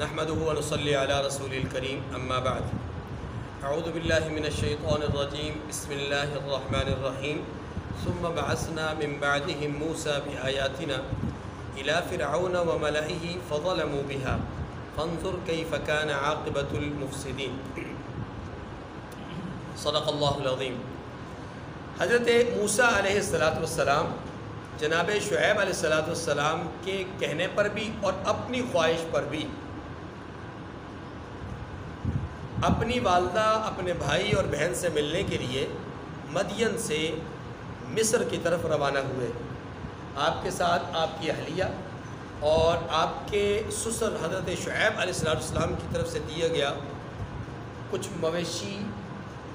نحمده ونصلي على رسول الكريم اما بعد اعوذ باللہ من الشیطان الرجیم بسم اللہ الرحمن الرحیم ثم بعثنا من بعدهم موسى بآياتنا الى فرعون وملئه فظلموا بها فانظر كيف كان عاقبة المفسدين صدق اللہ العظیم۔ حضرت موسیٰ علیہ السلام جناب شعیب علیہ السلام کے کہنے پر بھی اور اپنی خواہش پر بھی اپنی والدہ اپنے بھائی اور بہن سے ملنے کے لیے مدین سے مصر کی طرف روانہ ہوئے۔ آپ کے ساتھ آپ کی اہلیہ اور آپ کے سسر حضرت شعیب علیہ السلام کی طرف سے دیا گیا کچھ مویشی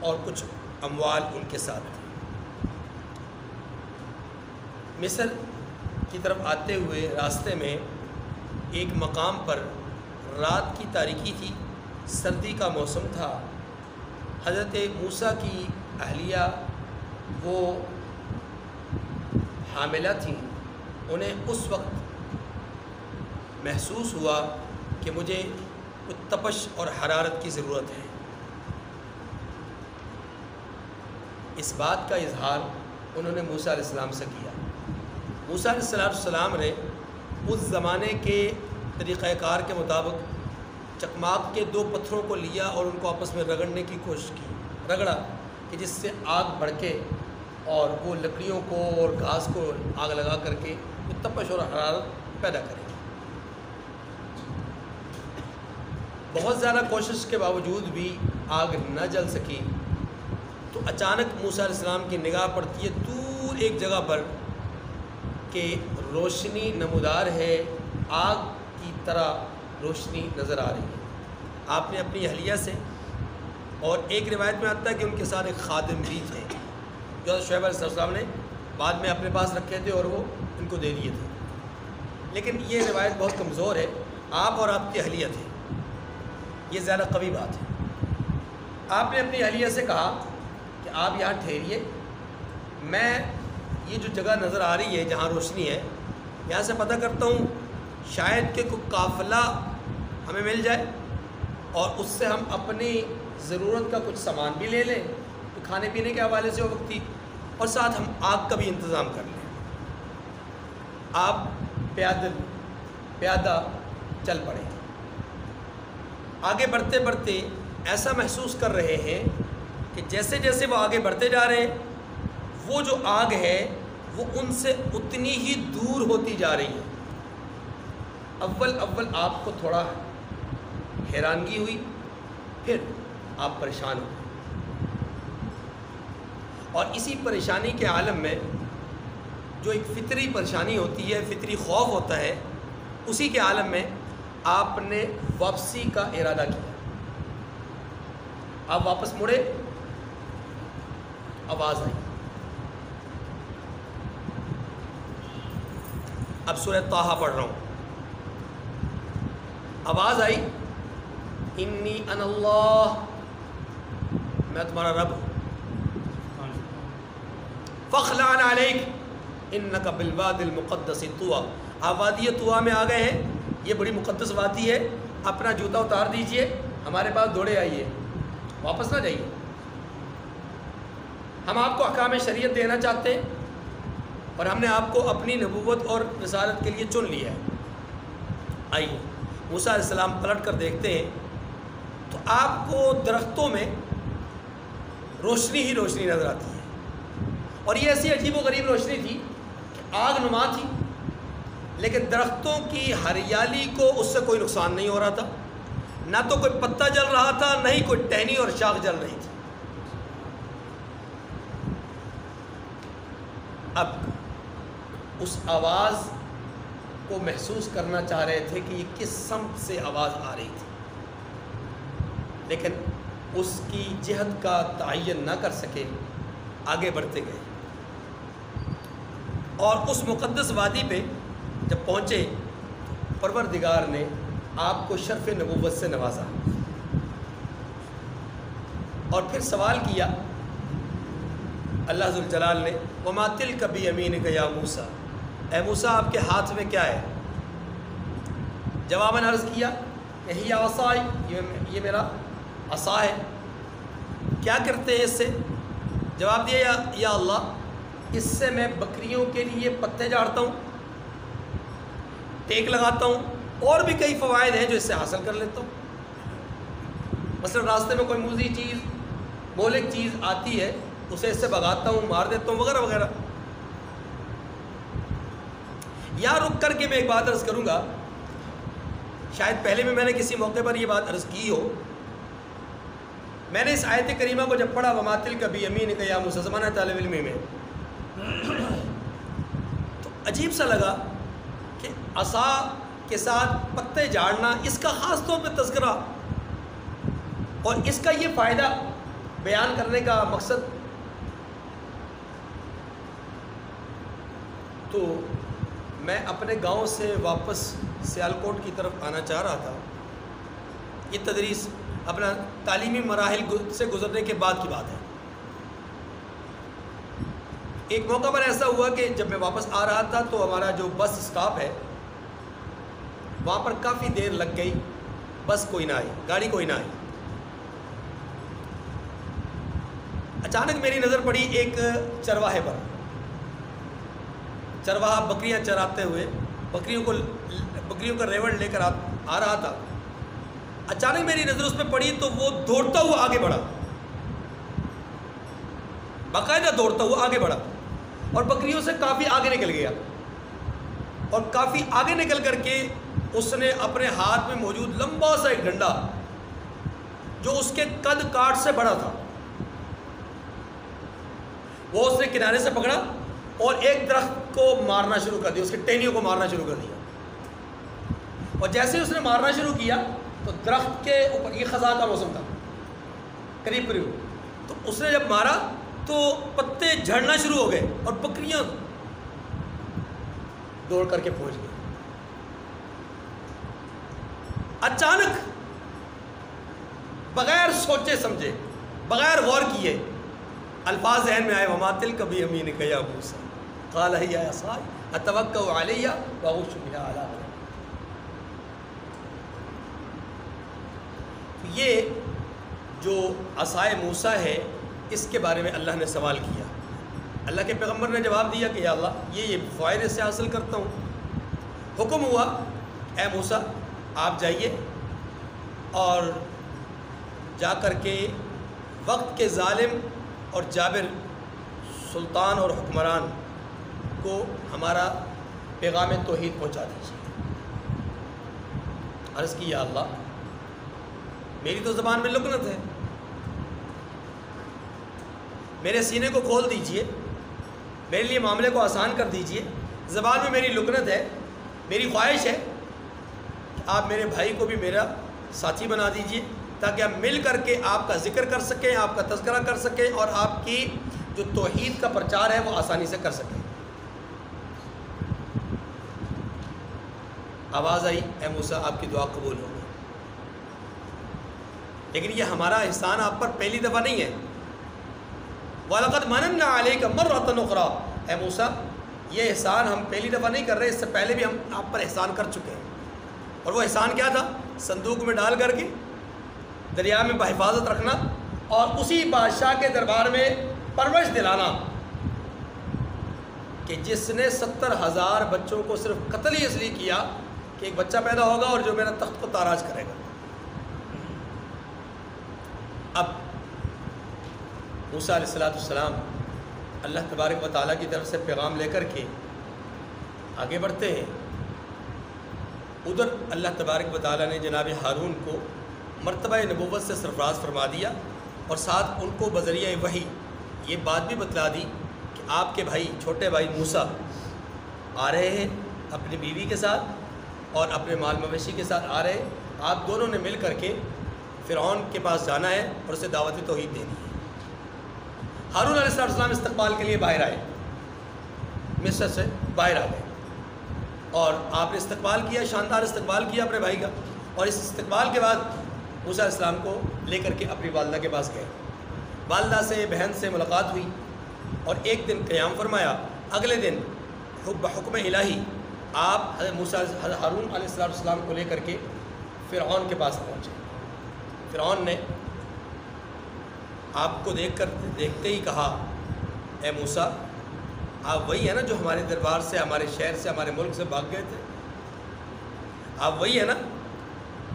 اور کچھ اموال ان کے ساتھ تھے۔ مصر کی طرف آتے ہوئے راستے میں ایک مقام پر رات کی تاریکی تھی، سردی کا موسم تھا۔ حضرت موسیٰ کی اہلیہ وہ حاملہ تھیں، انہیں اس وقت محسوس ہوا کہ مجھے کچھ تپش اور حرارت کی ضرورت ہے۔ اس بات کا اظہار انہوں نے موسیٰ علیہ السلام سے کیا۔ موسیٰ علیہ السلام نے اس زمانے کے طریقہ کار کے مطابق چکماق کے دو پتھروں کو لیا اور ان کو آپس میں رگڑنے کی کوشش کی، رگڑا کہ جس سے آگ بھڑکے اور وہ لکڑیوں کو اور گھاس کو آگ لگا کر کے تپش اور حرارت پیدا کرے۔ بہت زیادہ کوشش کے باوجود بھی آگ نہ جل سکی تو اچانک موسیٰ علیہ السلام کی نگاہ پڑتی ہے دور ایک جگہ پر کہ روشنی نمودار ہے، آگ کی طرح روشنی نظر آ رہی ہے۔ آپ نے اپنی اہلیہ سے، اور ایک روایت میں آتا ہے کہ ان کے ساتھ ایک خادم بھی تھے جو شعیب علیہ السلام نے بعد میں اپنے پاس رکھے تھے اور وہ ان کو دے دیے تھے، لیکن یہ روایت بہت کمزور ہے۔ آپ اور آپ کی اہلیہ تھے، یہ زیادہ قوی بات ہے۔ آپ نے اپنی اہلیہ سے کہا کہ آپ یہاں ٹھہریے، میں یہ جو جگہ نظر آ رہی ہے جہاں روشنی ہے یہاں سے پتہ کرتا ہوں، شاید کہ کوئی قافلہ ہمیں مل جائے اور اس سے ہم اپنی ضرورت کا کچھ سامان بھی لے لیں، کھانے پینے کے حوالے سے وقتی، اور ساتھ ہم آگ کا بھی انتظام کر لیں۔ آپ پیادہ چل پڑے، آگے بڑھتے بڑھتے ایسا محسوس کر رہے ہیں کہ جیسے جیسے وہ آگے بڑھتے جا رہے ہیں وہ جو آگ ہے وہ ان سے اتنی ہی دور ہوتی جا رہی ہے۔ اول آپ کو تھوڑا حیرانگی ہوئی، پھر آپ پریشان ہوئے، اور اسی پریشانی کے عالم میں جو ایک فطری پریشانی ہوتی ہے، فطری خوف ہوتا ہے، اسی کے عالم میں آپ نے واپسی کا ارادہ کیا۔ آپ واپس مڑے، آواز آئی۔ اب سورہ طٰہٰ پڑھ رہا ہوں، آواز آئی، انی انا اللہ، میں تمہارا رب ہوں، فاخلع علیک انک بالوادی المقدس طویٰ۔ آپ وادی طویٰ میں آ گئے ہیں، یہ بڑی مقدس وادی ہے، اپنا جوتا اتار دیجئے، ہمارے پاس دوڑے آئیے، واپس نہ جائیے، ہم آپ کو احکام شریعت دینا چاہتے ہیں اور ہم نے آپ کو اپنی نبوت اور رسالت کے لیے چن لیا ہے، آئیے۔ موسیٰ علیہ السلام پلٹ کر دیکھتے ہیں تو آپ کو درختوں میں روشنی ہی روشنی نظر آتی ہے، اور یہ ایسی عجیب و غریب روشنی تھی کہ آگ نما تھی، لیکن درختوں کی ہریالی کو اس سے کوئی نقصان نہیں ہو رہا تھا، نہ تو کوئی پتا جل رہا تھا، نہ ہی کوئی ٹہنی اور شاخ جل رہی تھی۔ اب اس آواز کو محسوس کرنا چاہ رہے تھے کہ یہ کس سمت سے آواز آ رہی تھی، لیکن اس کی جہت کا تعین نہ کر سکے، آگے بڑھتے گئے، اور اس مقدس وادی پہ جب پہنچے پروردگار نے آپ کو شرف نبوت سے نوازا، اور پھر سوال کیا اللہ ذوالجلال نے، وَمَا تِلْكَ بِيَمِينِكَ يَا موسیٰ، اے موسیٰ آپ کے ہاتھ میں کیا ہے؟ جواباً عرض کیا یہی عصائی، یہ میرا عصا ہے، کیا کرتے ہیں اس سے؟ جواب دیا یا اللہ اس سے میں بکریوں کے لیے پتے جاڑتا ہوں، ٹیک لگاتا ہوں، اور بھی کئی فوائد ہیں جو اس سے حاصل کر لیتا ہوں۔ مثلا راستے میں کوئی موذی چیز، مہلک چیز آتی ہے، اسے اس سے بھگاتا ہوں، مار دیتا ہوں، وغیرہ وغیرہ۔ یا رک کر کے میں ایک بات عرض کروں گا، شاید پہلے بھی میں نے کسی موقع پر یہ بات عرض کی ہو۔ میں نے اس آیت کریمہ کو جب پڑھا وَمَا تِلْكَ بِيَمِينِكَ يَا مُوسَىٰ، زمانہ طالب علمی میں، تو عجیب سا لگا کہ عصا کے ساتھ پتے جھاڑنا، اس کا خاص طور پہ تذکرہ اور اس کا یہ فائدہ بیان کرنے کا مقصد۔ تو میں اپنے گاؤں سے واپس سیالکوٹ کی طرف آنا چاہ رہا تھا، یہ تدریس اپنا تعلیمی مراحل سے گزرنے کے بعد کی بات ہے۔ ایک موقع پر ایسا ہوا کہ جب میں واپس آ رہا تھا تو ہمارا جو بس اسٹاپ ہے وہاں پر کافی دیر لگ گئی، بس کوئی نہ آئی، گاڑی کوئی نہ آئی۔ اچانک میری نظر پڑی ایک چرواہے پر، چرواہا بکریاں چراتے ہوئے بکریوں کا ریوڑ لے کر آ رہا تھا۔ اچانک میری نظر اس پہ پڑی تو وہ دوڑتا ہوا آگے بڑھا، باقاعدہ دوڑتا ہوا آگے بڑھا اور بکریوں سے کافی آگے نکل گیا، اور کافی آگے نکل کر کے اس نے اپنے ہاتھ میں موجود لمبا سا ایک ڈنڈا جو اس کے قد کاٹ سے بڑا تھا، وہ اس نے کنارے سے پکڑا اور ایک درخت کو مارنا شروع کر دیا، اس کے ٹہنیوں کو مارنا شروع کر دیا۔ اور جیسے اس نے مارنا شروع کیا تو درخت کے اوپر، یہ خزاں کا موسم تھا قریب قریب، تو اس نے جب مارا تو پتے جھڑنا شروع ہو گئے اور بکریاں دوڑ کر کے پہنچ گئی۔ اچانک بغیر سوچے سمجھے، بغیر غور کیے الفاظ ذہن میں آئے، وَمَا تِلْكَ بِيَمِينِكَ يَا مُوسَىٰ قَالَ هِيَ عَصَايَ أَتَوَكَّأُ عَلَيْهَا وَأَهُشُّ بِهَا عَلَىٰ غَنَمِي۔ یہ جو عصائے موسیٰ ہے اس کے بارے میں اللہ نے سوال کیا، اللہ کے پیغمبر نے جواب دیا کہ یا اللہ یہ فوائد اس سے حاصل کرتا ہوں۔ حکم ہوا اے موسیٰ آپ جائیے اور جا کر کے وقت کے ظالم اور جابر سلطان اور حکمران کو ہمارا پیغام توحید پہنچا دیجیے۔ عرض کی یا اللہ میری تو زبان میں لکنت ہے، میرے سینے کو کھول دیجئے، میرے لیے معاملے کو آسان کر دیجئے، زبان میں میری لکنت ہے، میری خواہش ہے کہ آپ میرے بھائی کو بھی میرا ساتھی بنا دیجئے تاکہ ہم مل کر کے آپ کا ذکر کر سکیں، آپ کا تذکرہ کر سکیں اور آپ کی جو توحید کا پرچار ہے وہ آسانی سے کر سکیں۔ آواز آئی اے موسیٰ آپ کی دعا قبول ہو گئی، لیکن یہ ہمارا احسان آپ پر پہلی دفعہ نہیں ہے۔ وَلَقَدْ مَنَنَّا عَلَيْكَ مَرَّةً أُخْرَىٰ، اے موسیٰ یہ احسان ہم پہلی دفعہ نہیں کر رہے، اس سے پہلے بھی ہم آپ پر احسان کر چکے ہیں۔ اور وہ احسان کیا تھا؟ صندوق میں ڈال کر کے دریا میں بحفاظت رکھنا اور اسی بادشاہ کے دربار میں پرورش دلانا کہ جس نے 70,000 بچوں کو صرف قتل ہی اس لیے کیا کہ ایک بچہ پیدا ہوگا اور جو میرا تخت کو تاراج کرے گا۔ اب موسیٰ علیہ السلام اللہ تبارک و تعالیٰ کی طرف سے پیغام لے کر کے آگے بڑھتے ہیں۔ ادھر اللہ تبارک و تعالیٰ نے جناب ہارون کو مرتبہ نبوت سے سرفراز فرما دیا اور ساتھ ان کو بذریعہ وحی یہ بات بھی بتلا دی کہ آپ کے بھائی چھوٹے بھائی موسیٰ آ رہے ہیں اپنی بیوی کے ساتھ اور اپنے مال مویشی کے ساتھ آ رہے ہیں، آپ دونوں نے مل کر کے فرعون کے پاس جانا ہے اور اسے دعوت توحید دینی ہے۔ ہارون علیہ السلام استقبال کے لیے باہر آئے، مصر سے باہر آ گئے اور آپ نے استقبال کیا، شاندار استقبال کیا اپنے بھائی کا، اور اس استقبال کے بعد موسیٰ علیہ السلام کو لے کر کے اپنی والدہ کے پاس گئے۔ والدہ سے بہن سے ملاقات ہوئی اور ایک دن قیام فرمایا۔ اگلے دن بحکم الہی آپ حضرت موسیٰ ہارون علیہ السلام کو لے کر کے فرعون کے پاس پہنچے۔ فرعون نے آپ کو دیکھتے ہی کہا، اے موسیٰ، آپ وہی ہیں نا جو ہمارے دربار سے، ہمارے شہر سے، ہمارے ملک سے بھاگ گئے تھے؟ آپ وہی ہیں نا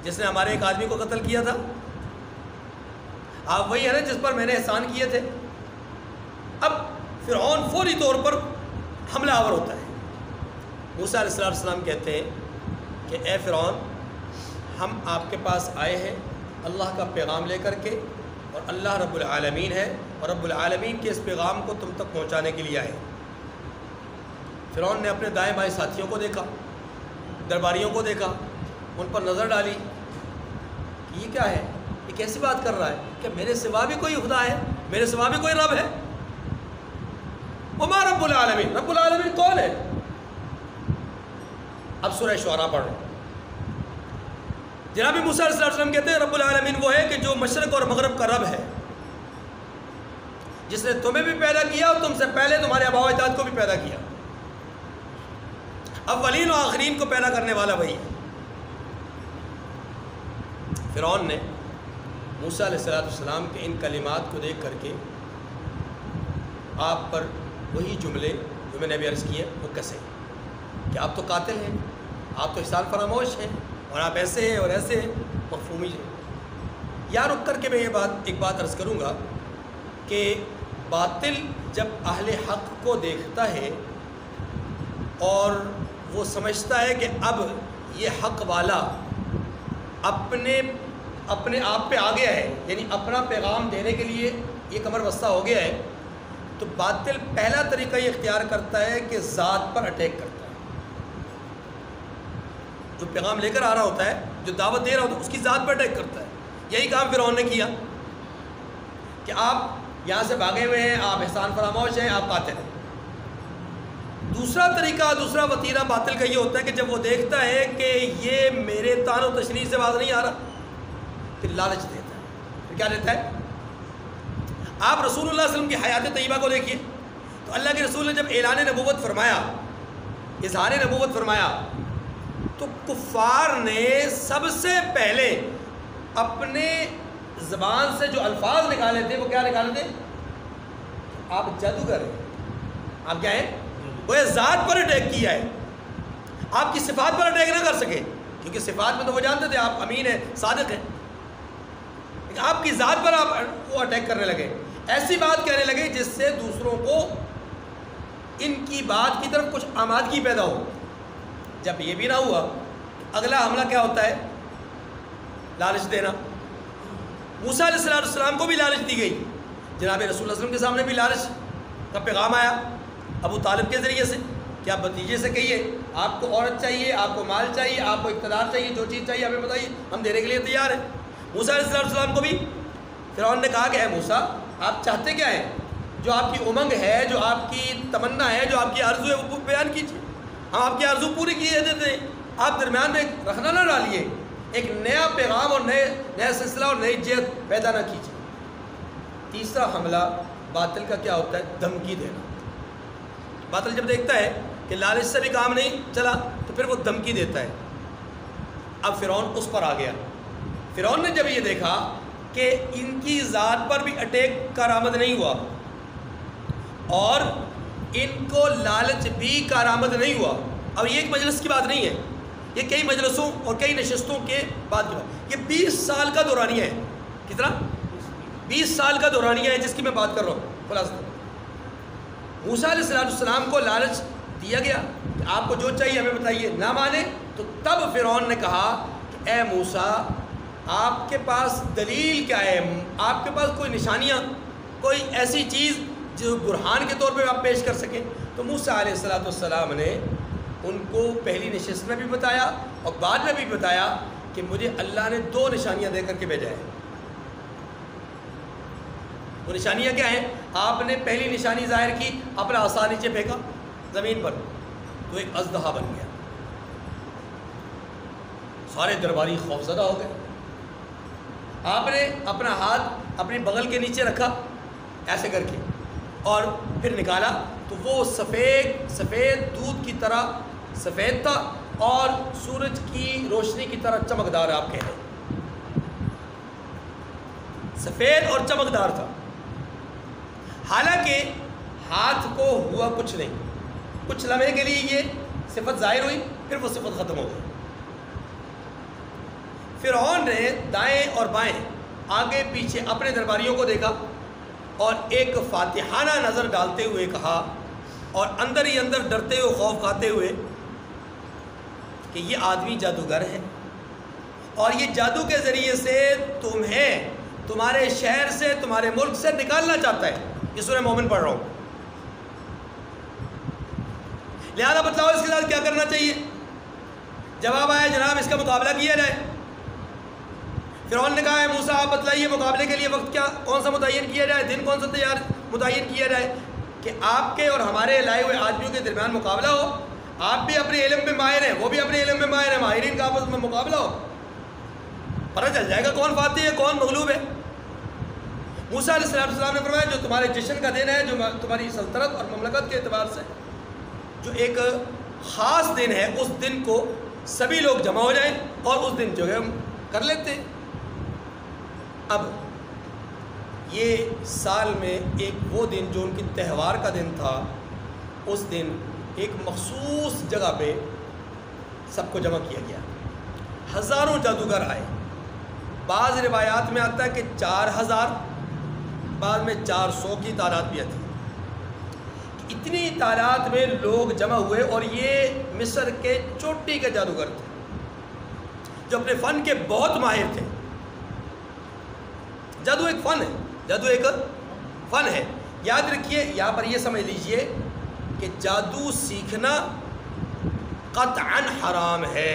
جس نے ہمارے ایک آدمی کو قتل کیا تھا؟ آپ وہی ہیں نا جس پر میں نے احسان کیے تھے؟ اب فرعون فوری طور پر حملہ آور ہوتا ہے۔ موسیٰ علیہ السلام کہتے ہیں کہ اے فرعون، ہم آپ کے پاس آئے ہیں اللہ کا پیغام لے کر کے، اور اللہ رب العالمین ہے، اور رب العالمین کے اس پیغام کو تم تک پہنچانے کے لیے آئے۔ فرعون نے اپنے دائیں بائیں ساتھیوں کو دیکھا، درباریوں کو دیکھا، ان پر نظر ڈالی کہ یہ کیا ہے، یہ کیسی بات کر رہا ہے کہ میرے سوا بھی کوئی خدا ہے، میرے سوا بھی کوئی رب ہے؟ وما رب العالمین، رب العالمین کون ہے؟ اب سورہ شعراء پڑھ رہے ہیں۔ جناب موسیٰ علیہ السلام کہتے ہیں رب العالمین وہ ہے کہ جو مشرق اور مغرب کا رب ہے، جس نے تمہیں بھی پیدا کیا اور تم سے پہلے تمہارے آباء و اجداد کو بھی پیدا کیا، اولین و آخرین کو پیدا کرنے والا وہی ہے۔ فرعون نے موسیٰ علیہ السلام کے ان کلمات کو دیکھ کر کے آپ پر وہی جملے جو میں نے ابھی عرض کیے وہ کسے کہ آپ تو قاتل ہیں، آپ تو احسان فراموش ہیں، اور آپ ایسے ہیں اور ایسے ہیں، مفہومی ہیں۔ یا رک کر کے میں ایک بات عرض کروں گا کہ باطل جب اہل حق کو دیکھتا ہے اور وہ سمجھتا ہے کہ اب یہ حق والا اپنے آپ پہ آ گیا ہے، یعنی اپنا پیغام دینے کے لیے یہ کمر بستہ ہو گیا ہے، تو باطل پہلا طریقہ یہ اختیار کرتا ہے کہ ذات پر اٹیک کرتا ہے۔ جو پیغام لے کر آ رہا ہوتا ہے، جو دعوت دے رہا ہوتا ہے، اس کی ذات پر اٹیک کرتا ہے۔ یہی کام فرعون نے کیا کہ آپ یہاں سے بھاگے ہوئے ہیں، آپ احسان فراموش ہیں، آپ قاتل ہیں۔ دوسرا طریقہ، دوسرا وتیرہ باطل کا یہ ہوتا ہے کہ جب وہ دیکھتا ہے کہ یہ میرے طعن و تشنیع سے باز نہیں آ رہا، پھر لالچ دیتا ہے۔ پھر کیا دیتا ہے؟ آپ رسول اللہ علیہ وسلم کی حیات طیبہ کو دیکھیے، تو اللہ کے رسول نے جب اعلان نبوت فرمایا، اظہار نبوت فرمایا، تو کفار نے سب سے پہلے اپنے زبان سے جو الفاظ نکالے تھے وہ کیا نکالے تھے؟ آپ جادوگر ہیں، آپ کیا ہیں؟ وہ ذات پر اٹیک کیا ہے، آپ کی صفات پر اٹیک نہ کر سکے، کیونکہ صفات میں تو وہ جانتے تھے آپ امین ہیں، صادق ہیں، لیکن آپ کی ذات پر آپ وہ اٹیک کرنے لگے، ایسی بات کہنے لگے جس سے دوسروں کو ان کی بات کی طرف کچھ آمادگی پیدا ہو۔ جب یہ بھی نہ ہوا، اگلا حملہ کیا ہوتا ہے؟ لالچ دینا۔ موسیٰ علیہ السلام کو بھی لالچ دی گئی، جناب رسول اللہ علیہ وسلم کے سامنے بھی لالچ کا پیغام آیا ابو طالب کے ذریعے سے کہ آپ بھتیجے سے کہیے آپ کو عورت چاہیے، آپ کو مال چاہیے، آپ کو اقتدار چاہیے، جو چیز چاہیے ہمیں بتائیے، ہم دینے کے لیے تیار ہیں۔ موسیٰ علیہ السلام کو بھی فرعون نے کہا کہ اے موسیٰ، آپ چاہتے کیا ہیں؟ جو آپ کی امنگ ہے، جو آپ کی تمنا ہے، جو آپ کی آرزو ہے، وہ بیان کیجیے، ہم آپ کی آرزو پوری کیے دیتے ہیں۔ آپ درمیان میں رکھنا نہ ڈالیے، ایک نیا پیغام اور نیا سلسلہ اور نئی جہت پیدا نہ کیجیے۔ تیسرا حملہ باطل کا کیا ہوتا ہے؟ دھمکی دینا۔ باطل جب دیکھتا ہے کہ لالچ سے بھی کام نہیں چلا تو پھر وہ دھمکی دیتا ہے۔ اب فرعون اس پر آ گیا۔ فرعون نے جب یہ دیکھا کہ ان کی ذات پر بھی اٹیک کارآمد نہیں ہوا اور ان کو لالچ بھی کارآمد نہیں ہوا، اب یہ ایک مجلس کی بات نہیں ہے، یہ کئی مجلسوں اور کئی نشستوں کے بعد کی بات، یہ 20 سال کا دورانیہ ہے۔ کتنا؟ 20 سال کا دورانیہ ہے جس کی میں بات کر رہا ہوں۔ خلاصہ موسیٰ علیہ السلام کو لالچ دیا گیا کہ آپ کو جو چاہیے ہمیں بتائیے، نہ مانے تو تب فرعون نے کہا کہ اے موسیٰ، آپ کے پاس دلیل کیا ہے؟ آپ کے پاس کوئی نشانیاں، کوئی ایسی چیز جو برہان کے طور پہ آپ پیش کر سکیں؟ تو موسیٰ علیہ السلام نے ان کو پہلی نشست میں بھی بتایا اور بعد میں بھی بتایا کہ مجھے اللہ نے 2 نشانیاں دے کر کے بھیجا ہے۔ وہ نشانیاں کیا ہیں؟ آپ نے پہلی نشانی ظاہر کی، اپنا عصا نیچے پھینکا زمین پر تو ایک اژدہا بن گیا، سارے درباری خوفزدہ ہو گئے۔ آپ نے اپنا ہاتھ اپنی بغل کے نیچے رکھا ایسے کر کے اور پھر نکالا تو وہ سفید دودھ کی طرح سفید تھا اور سورج کی روشنی کی طرح چمکدار آپ کہہ رہے ہیں، سفید اور چمکدار تھا، حالانکہ ہاتھ کو ہوا کچھ نہیں، کچھ لمحے کے لیے یہ صفت ظاہر ہوئی، پھر وہ صفت ختم ہو گئی۔ فرعون نے دائیں اور بائیں، آگے پیچھے اپنے درباریوں کو دیکھا اور ایک فاتحانہ نظر ڈالتے ہوئے کہا، اور اندر ہی اندر ڈرتے ہوئے، خوف کھاتے ہوئے، کہ یہ آدمی جادوگر ہے اور یہ جادو کے ذریعے سے تمہیں تمہارے شہر سے، تمہارے ملک سے نکالنا چاہتا ہے۔ یہ سورہ مومن پڑھ رہا ہوں، لہذا بتلاؤ اس کے ساتھ کیا کرنا چاہیے؟ جواب آیا جناب اس کا مقابلہ کیا جائے۔ فرعون نے کہا ہے موسیٰ آپ بتلائیے مقابلے کے لیے وقت کیا کون سا متعین کیا جائے، دن کون سا متعین کیا جائے کہ آپ کے اور ہمارے لائے ہوئے آدمیوں کے درمیان مقابلہ ہو۔ آپ بھی اپنے علم میں ماہر ہیں، وہ بھی اپنے علم میں ماہر ہیں، ماہرین کا آپس میں مقابلہ ہو، پتہ چل جائے گا کون فاتح ہے کون مغلوب ہے۔ موسیٰ علیہ السلام نے فرمایا جو تمہارے جشن کا دن ہے، جو تمہاری سلطنت اور مملکت کے اعتبار سے جو ایک خاص دن ہے، اس دن کو سبھی لوگ جمع ہو جائیں اور اس دن جو ہے ہم کر لیتے ہیں۔ اب یہ سال میں ایک وہ دن جو ان کی تہوار کا دن تھا، اس دن ایک مخصوص جگہ پہ سب کو جمع کیا گیا، ہزاروں جادوگر آئے، بعض روایات میں آتا ہے کہ 4000، بعض میں 400 کی تعداد بھی آتی ہے۔ اتنی تعداد میں لوگ جمع ہوئے اور یہ مصر کے چوٹی کے جادوگر تھے جو اپنے فن کے بہت ماہر تھے۔ جادو ایک فن ہے، جادو ایک فن ہے، یاد رکھیے، یہاں پر یہ سمجھ لیجئے کہ جادو سیکھنا قطعاً حرام ہے،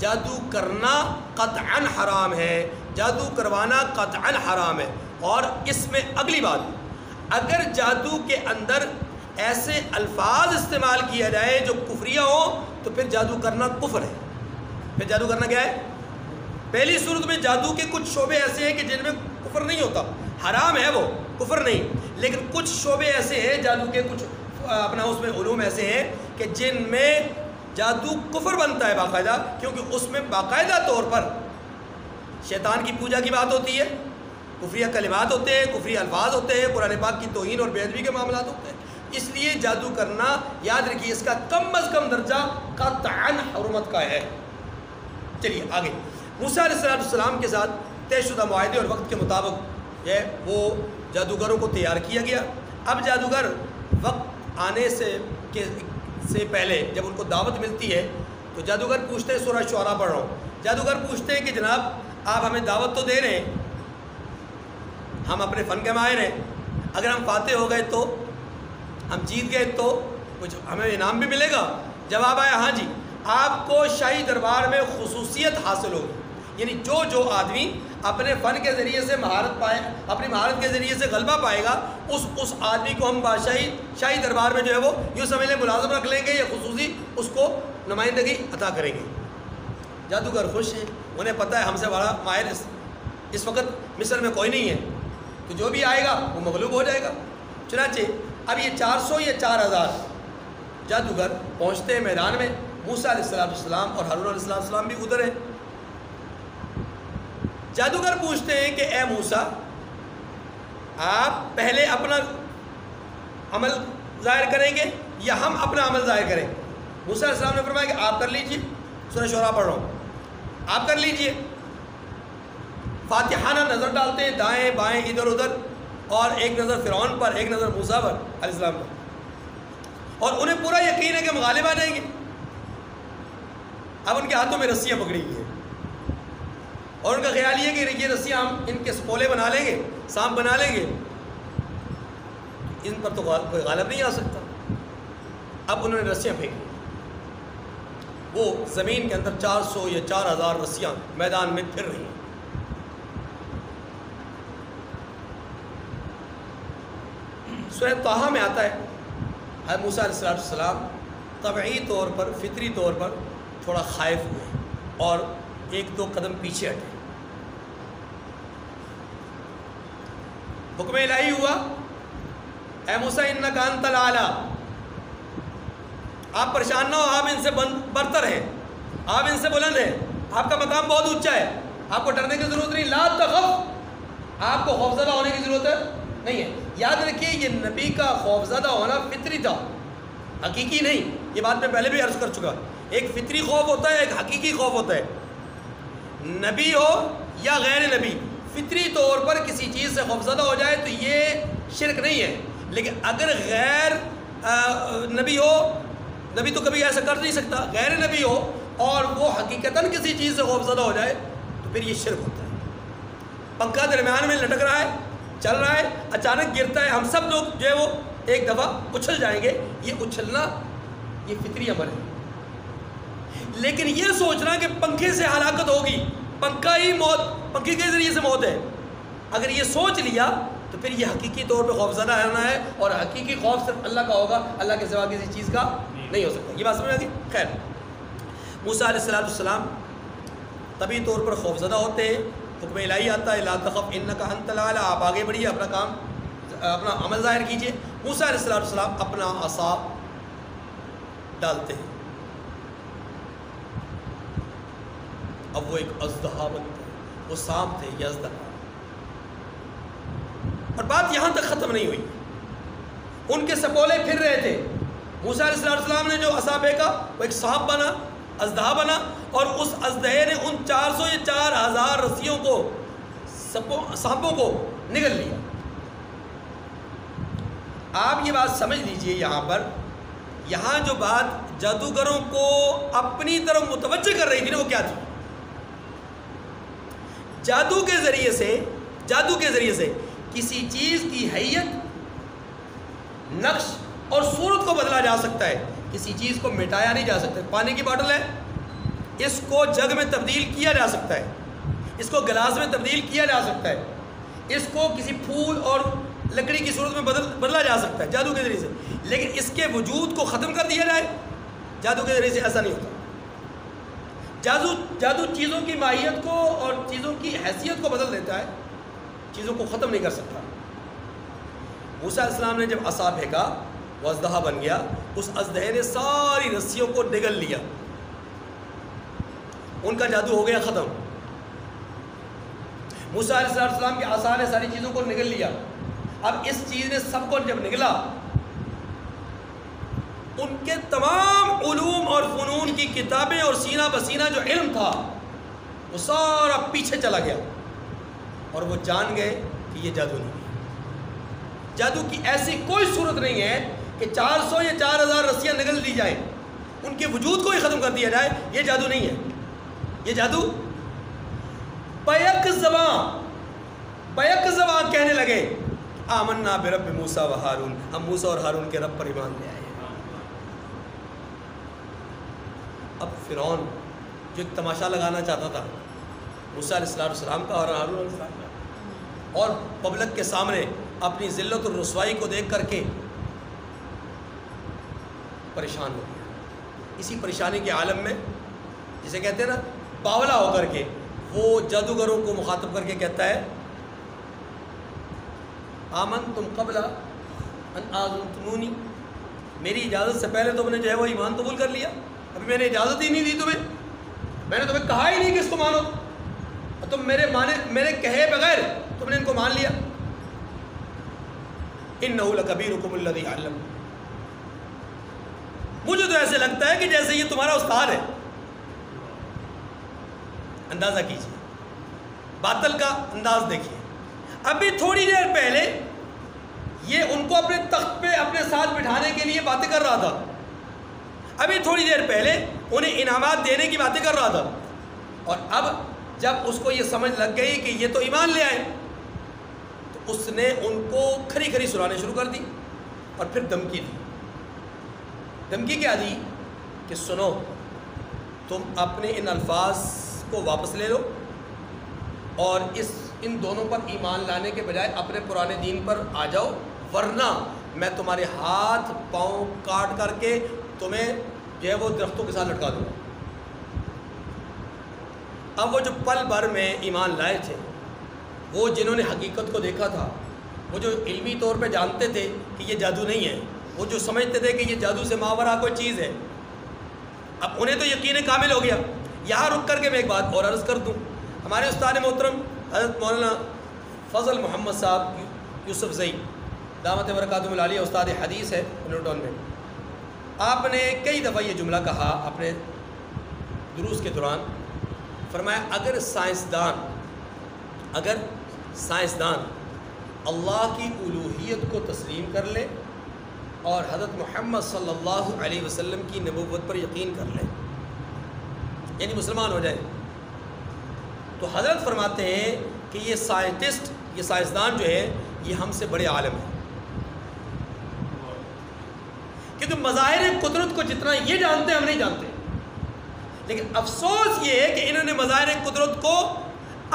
جادو کرنا قطعاً حرام ہے، جادو کروانا قطعاً حرام ہے۔ اور اس میں اگلی بات، اگر جادو کے اندر ایسے الفاظ استعمال کیا جائے جو کفریہ ہوں تو پھر جادو کرنا کفر ہے۔ پھر جادو کرنا کیا ہے؟ پہلی صورت میں جادو کے کچھ شعبے ایسے ہیں کہ جن میں کفر نہیں ہوتا، حرام ہے وہ، کفر نہیں، لیکن کچھ شعبے ایسے ہیں جادو کے، کچھ اپنا اس میں علوم ایسے ہیں کہ جن میں جادو کفر بنتا ہے باقاعدہ، کیونکہ اس میں باقاعدہ طور پر شیطان کی پوجا کی بات ہوتی ہے، کفریہ کلمات ہوتے ہیں، کفریہ الفاظ ہوتے ہیں، قرآن پاک کی توہین اور بے ادبی کے معاملات ہوتے ہیں۔ اس لیے جادو کرنا یاد رکھیے اس کا کم از کم درجہ قطعاً حرمت کا ہے۔ چلیے آگے، موسیٰ علیہ السلام کے ساتھ طے شدہ معاہدے اور وقت کے مطابق ہے وہ جادوگروں کو تیار کیا گیا۔ اب جادوگر وقت آنے سے پہلے جب ان کو دعوت ملتی ہے تو جادوگر پوچھتے ہیں، سورہ شعراء پڑھ رہا ہوں، جادوگر پوچھتے ہیں کہ جناب آپ ہمیں دعوت تو دے رہے ہیں، ہم اپنے فن کے ماہر ہیں، اگر ہم فاتح ہو گئے تو، ہم جیت گئے تو کچھ ہمیں انعام بھی ملے گا؟ جواب آیا ہاں جی، آپ کو شاہی دربار میں خصوصیت حاصل ہوگی، یعنی جو آدمی اپنے فن کے ذریعے سے مہارت پائے، اپنی مہارت کے ذریعے سے غلبہ پائے گا، اس آدمی کو ہم شاہی دربار میں جو ہے وہ یوں سمجھ لیں ملازم رکھ لیں گے یا خصوصی اس کو نمائندگی عطا کریں گے۔ جادوگر خوش ہیں، انہیں پتہ ہے ہم سے بڑا ماہر اس وقت مصر میں کوئی نہیں ہے، تو جو بھی آئے گا وہ مغلوب ہو جائے گا۔ چنانچہ اب یہ 400 یا 4000 جادوگر پہنچتے ہیں میدان میں، موسیٰ علیہ السلام اور ہارون علیہ السلام بھی ادھر ہیں۔ جادوگر پوچھتے ہیں کہ اے موسیٰ، آپ پہلے اپنا عمل ظاہر کریں گے یا ہم اپنا عمل ظاہر کریں؟ موسیٰ علیہ السلام نے فرمایا کہ آپ کر لیجئے، سورہ شعراء پڑھ رہا ہوں، آپ کر لیجئے۔ فاتحانہ نظر ڈالتے ہیں دائیں بائیں ادھر ادھر، اور ایک نظر فرعون پر، ایک نظر موسیٰ پر علیہ السلام پر، اور انہیں پورا یقین ہے کہ ہم غالب آ جائیں گے۔ اب ان کے ہاتھوں میں رسیاں پکڑی ہوئی ہیں اور ان کا خیال یہ کہ یہ رسیاں ہم ان کے سپولے بنا لیں گے، سانپ بنا لیں گے، ان پر تو کوئی غالب نہیں آ سکتا۔ اب انہوں نے رسیاں پھینکی، وہ زمین کے اندر 400 یا 4000 رسیاں میدان میں پھر رہی ہیں۔ سورہ طٰہٰ میں آتا ہے حضرت موسیٰ علیہ السلام طبعی طور پر، فطری طور پر تھوڑا خائف ہوئے اور ایک دو قدم پیچھے ہٹے۔ حکم الہی ہوا، اے موسیٰ انک انت الاعلیٰ، آپ پریشان نہ ہو، آپ ان سے برتر ہیں، آپ ان سے بلند ہیں، آپ کا مقام بہت اونچا ہے، آپ کو ڈرنے کی ضرورت نہیں، لا تخف، آپ کو خوفزدہ ہونے کی ضرورت نہیں ہے۔ یاد رکھیے یہ نبی کا خوفزدہ ہونا فطری تھا، حقیقی نہیں، یہ بات میں پہلے بھی عرض کر چکا۔ ایک فطری خوف ہوتا ہے، ایک حقیقی خوف ہوتا ہے۔ نبی ہو یا غیر نبی، فطری طور پر کسی چیز سے خوفزدہ ہو جائے تو یہ شرک نہیں ہے، لیکن اگر غیر نبی ہو، نبی تو کبھی ایسا کر نہیں سکتا، غیر نبی ہو اور وہ حقیقتاً کسی چیز سے خوفزدہ ہو جائے تو پھر یہ شرک ہوتا ہے۔ پنکھا درمیان میں لٹک رہا ہے، چل رہا ہے، اچانک گرتا ہے، ہم سب لوگ جو ہے وہ ایک دفعہ اچھل جائیں گے، یہ اچھلنا یہ فطری عمل ہے۔ لیکن یہ سوچنا کہ پنکھے سے ہلاکت ہوگی، پنکھا ہی موت، پنکھے کے ذریعے سے موت ہے، اگر یہ سوچ لیا تو پھر یہ حقیقی طور پہ خوفزدہ رہنا ہے، اور حقیقی خوف صرف اللہ کا ہوگا، اللہ کے سوا کسی چیز کا نہیں ہو سکتا۔ یہ بات سمجھ آ گئی؟ خیر، موسیٰ علیہ السلام طبی طور پر خوفزدہ ہوتے ہیں، حکم الہی آتا ہے لا تخف انک انت الاعلی، آپ آگے بڑھیے، اپنا کام اپنا عمل ظاہر کیجئے۔ موسیٰ علیہ السلام اپنا عصا ڈالتے ہیں، اب وہ ایک اژدہا بنتا ہے، وہ سانپ تھے، یہ اژدہا۔ اور بات یہاں تک ختم نہیں ہوئی، ان کے سپولے پھر رہے تھے، موسیٰ علیہ السلام نے جو عصا پھینکا وہ ایک سانپ بنا، اژدہا بنا، اور اس اژدہے نے ان 400 یا 4000 رسیوں کو، سانپوں کو نگل لیا۔ آپ یہ بات سمجھ لیجئے، یہاں پر یہاں جو بات جادوگروں کو اپنی طرف متوجہ کر رہی تھی نا، وہ کیا تھی؟ جادو کے ذریعے سے کسی چیز کی حیت، نقش اور صورت کو بدلا جا سکتا ہے، کسی چیز کو مٹایا نہیں جا سکتا۔ پانی کی باٹل ہے، اس کو جگ میں تبدیل کیا جا سکتا ہے، اس کو گلاس میں تبدیل کیا جا سکتا ہے، اس کو کسی پھول اور لکڑی کی صورت میں بدلا جا سکتا ہے جادو کے ذریعے سے، لیکن اس کے وجود کو ختم کر دیا جائے جادو کے ذریعے سے ایسا نہیں ہوتا۔ جادو چیزوں کی ماہیت کو اور چیزوں کی حیثیت کو بدل دیتا ہے، چیزوں کو ختم نہیں کر سکتا۔ موسیٰ علیہ السلام نے جب عصا پھینکا وہ اژدہا بن گیا، اس اژدہے نے ساری رسیوں کو نگل لیا، ان کا جادو ہو گیا ختم۔ موسیٰ علیہ السلام کے عصا نے ساری چیزوں کو نگل لیا۔ اب اس چیز نے سب کو جب نگلا، ان کے تمام علوم اور فنون کی کتابیں اور سینہ بسینہ جو علم تھا وہ سارا پیچھے چلا گیا، اور وہ جان گئے کہ یہ جادو نہیں ہے۔ جادو کی ایسی کوئی صورت نہیں ہے کہ 400 یا 4000 رسیاں نگل دی جائیں، ان کے وجود کو ہی ختم کر دیا جائے، یہ جادو نہیں ہے۔ یہ جادو بیک زبان کہنے لگے آمنا برب موسیٰ و ہارون، ہم موسیٰ اور ہارون کے رب پر ایمان لے آئے۔ اب فرعون جو ایک تماشا لگانا چاہتا تھا موسیٰ علیہ السلام کا اور ہارون علیہ السلام کا، اور پبلک کے سامنے اپنی ذلت اور رسوائی کو دیکھ کر کے پریشان ہو گیا۔ اسی پریشانی کے عالم میں، جسے کہتے ہیں نا باولا ہو کر کے، وہ جادوگروں کو مخاطب کر کے کہتا ہے آمنتم قبل ان آذنتمونی، میری اجازت سے پہلے تم نے جو ہے وہ ایمان قبول کر لیا، ابھی میں نے اجازت ہی نہیں دی تمہیں، میں نے تمہیں کہا ہی نہیں کہ اس کو مانو، اور تم میرے کہے بغیر تم نے ان کو مان لیا۔ انہ لکبیرکم الذی علم، مجھے تو ایسے لگتا ہے کہ جیسے یہ تمہارا استاد ہے۔ اندازہ کیجیے، باطل کا انداز دیکھیے۔ ابھی تھوڑی دیر پہلے یہ ان کو اپنے تخت پہ اپنے ساتھ بٹھانے کے لیے باتیں کر رہا تھا، ابھی تھوڑی دیر پہلے انہیں انعامات دینے کی باتیں کر رہا تھا، اور اب جب اس کو یہ سمجھ لگ گئی کہ یہ تو ایمان لے آئے تو اس نے ان کو کھری کھری سنانے شروع کر دی، اور پھر دھمکی دی۔ دھمکی کیا دی کہ سنو، تم اپنے ان الفاظ کو واپس لے لو، اور ان دونوں پر ایمان لانے کے بجائے اپنے پرانے دین پر آ جاؤ، ورنہ میں تمہارے ہاتھ پاؤں کاٹ کر کے تمہیں جو ہے وہ درختوں کے ساتھ لٹکا دوں گا۔ اب وہ جو پل بھر میں ایمان لائے تھے، وہ جنہوں نے حقیقت کو دیکھا تھا، وہ جو علمی طور پہ جانتے تھے کہ یہ جادو نہیں ہے، وہ جو سمجھتے تھے کہ یہ جادو سے ماورا کوئی چیز ہے، اب انہیں تو یقین کامل ہو گیا یہاں رک کر کے میں ایک بات اور عرض کر دوں. ہمارے استاد محترم حضرت مولانا فضل محمد صاحب یوسف زئی دامت برکاتہم العالیہ استاد حدیث ہے نیوٹن میں. آپ نے کئی دفعہ یہ جملہ کہا اپنے دروس کے دوران. فرمایا اگر سائنسدان اللہ کی الوہیت کو تسلیم کر لے اور حضرت محمد صلی اللہ علیہ وسلم کی نبوت پر یقین کر لے, یعنی مسلمان ہو جائے, تو حضرت فرماتے ہیں کہ یہ سائنٹسٹ, یہ سائنسدان جو ہے یہ ہم سے بڑے عالم ہیں. کیونکہ مظاہر قدرت کو جتنا یہ جانتے ہیں ہم نہیں جانتے. لیکن افسوس یہ ہے کہ انہوں نے مظاہر قدرت کو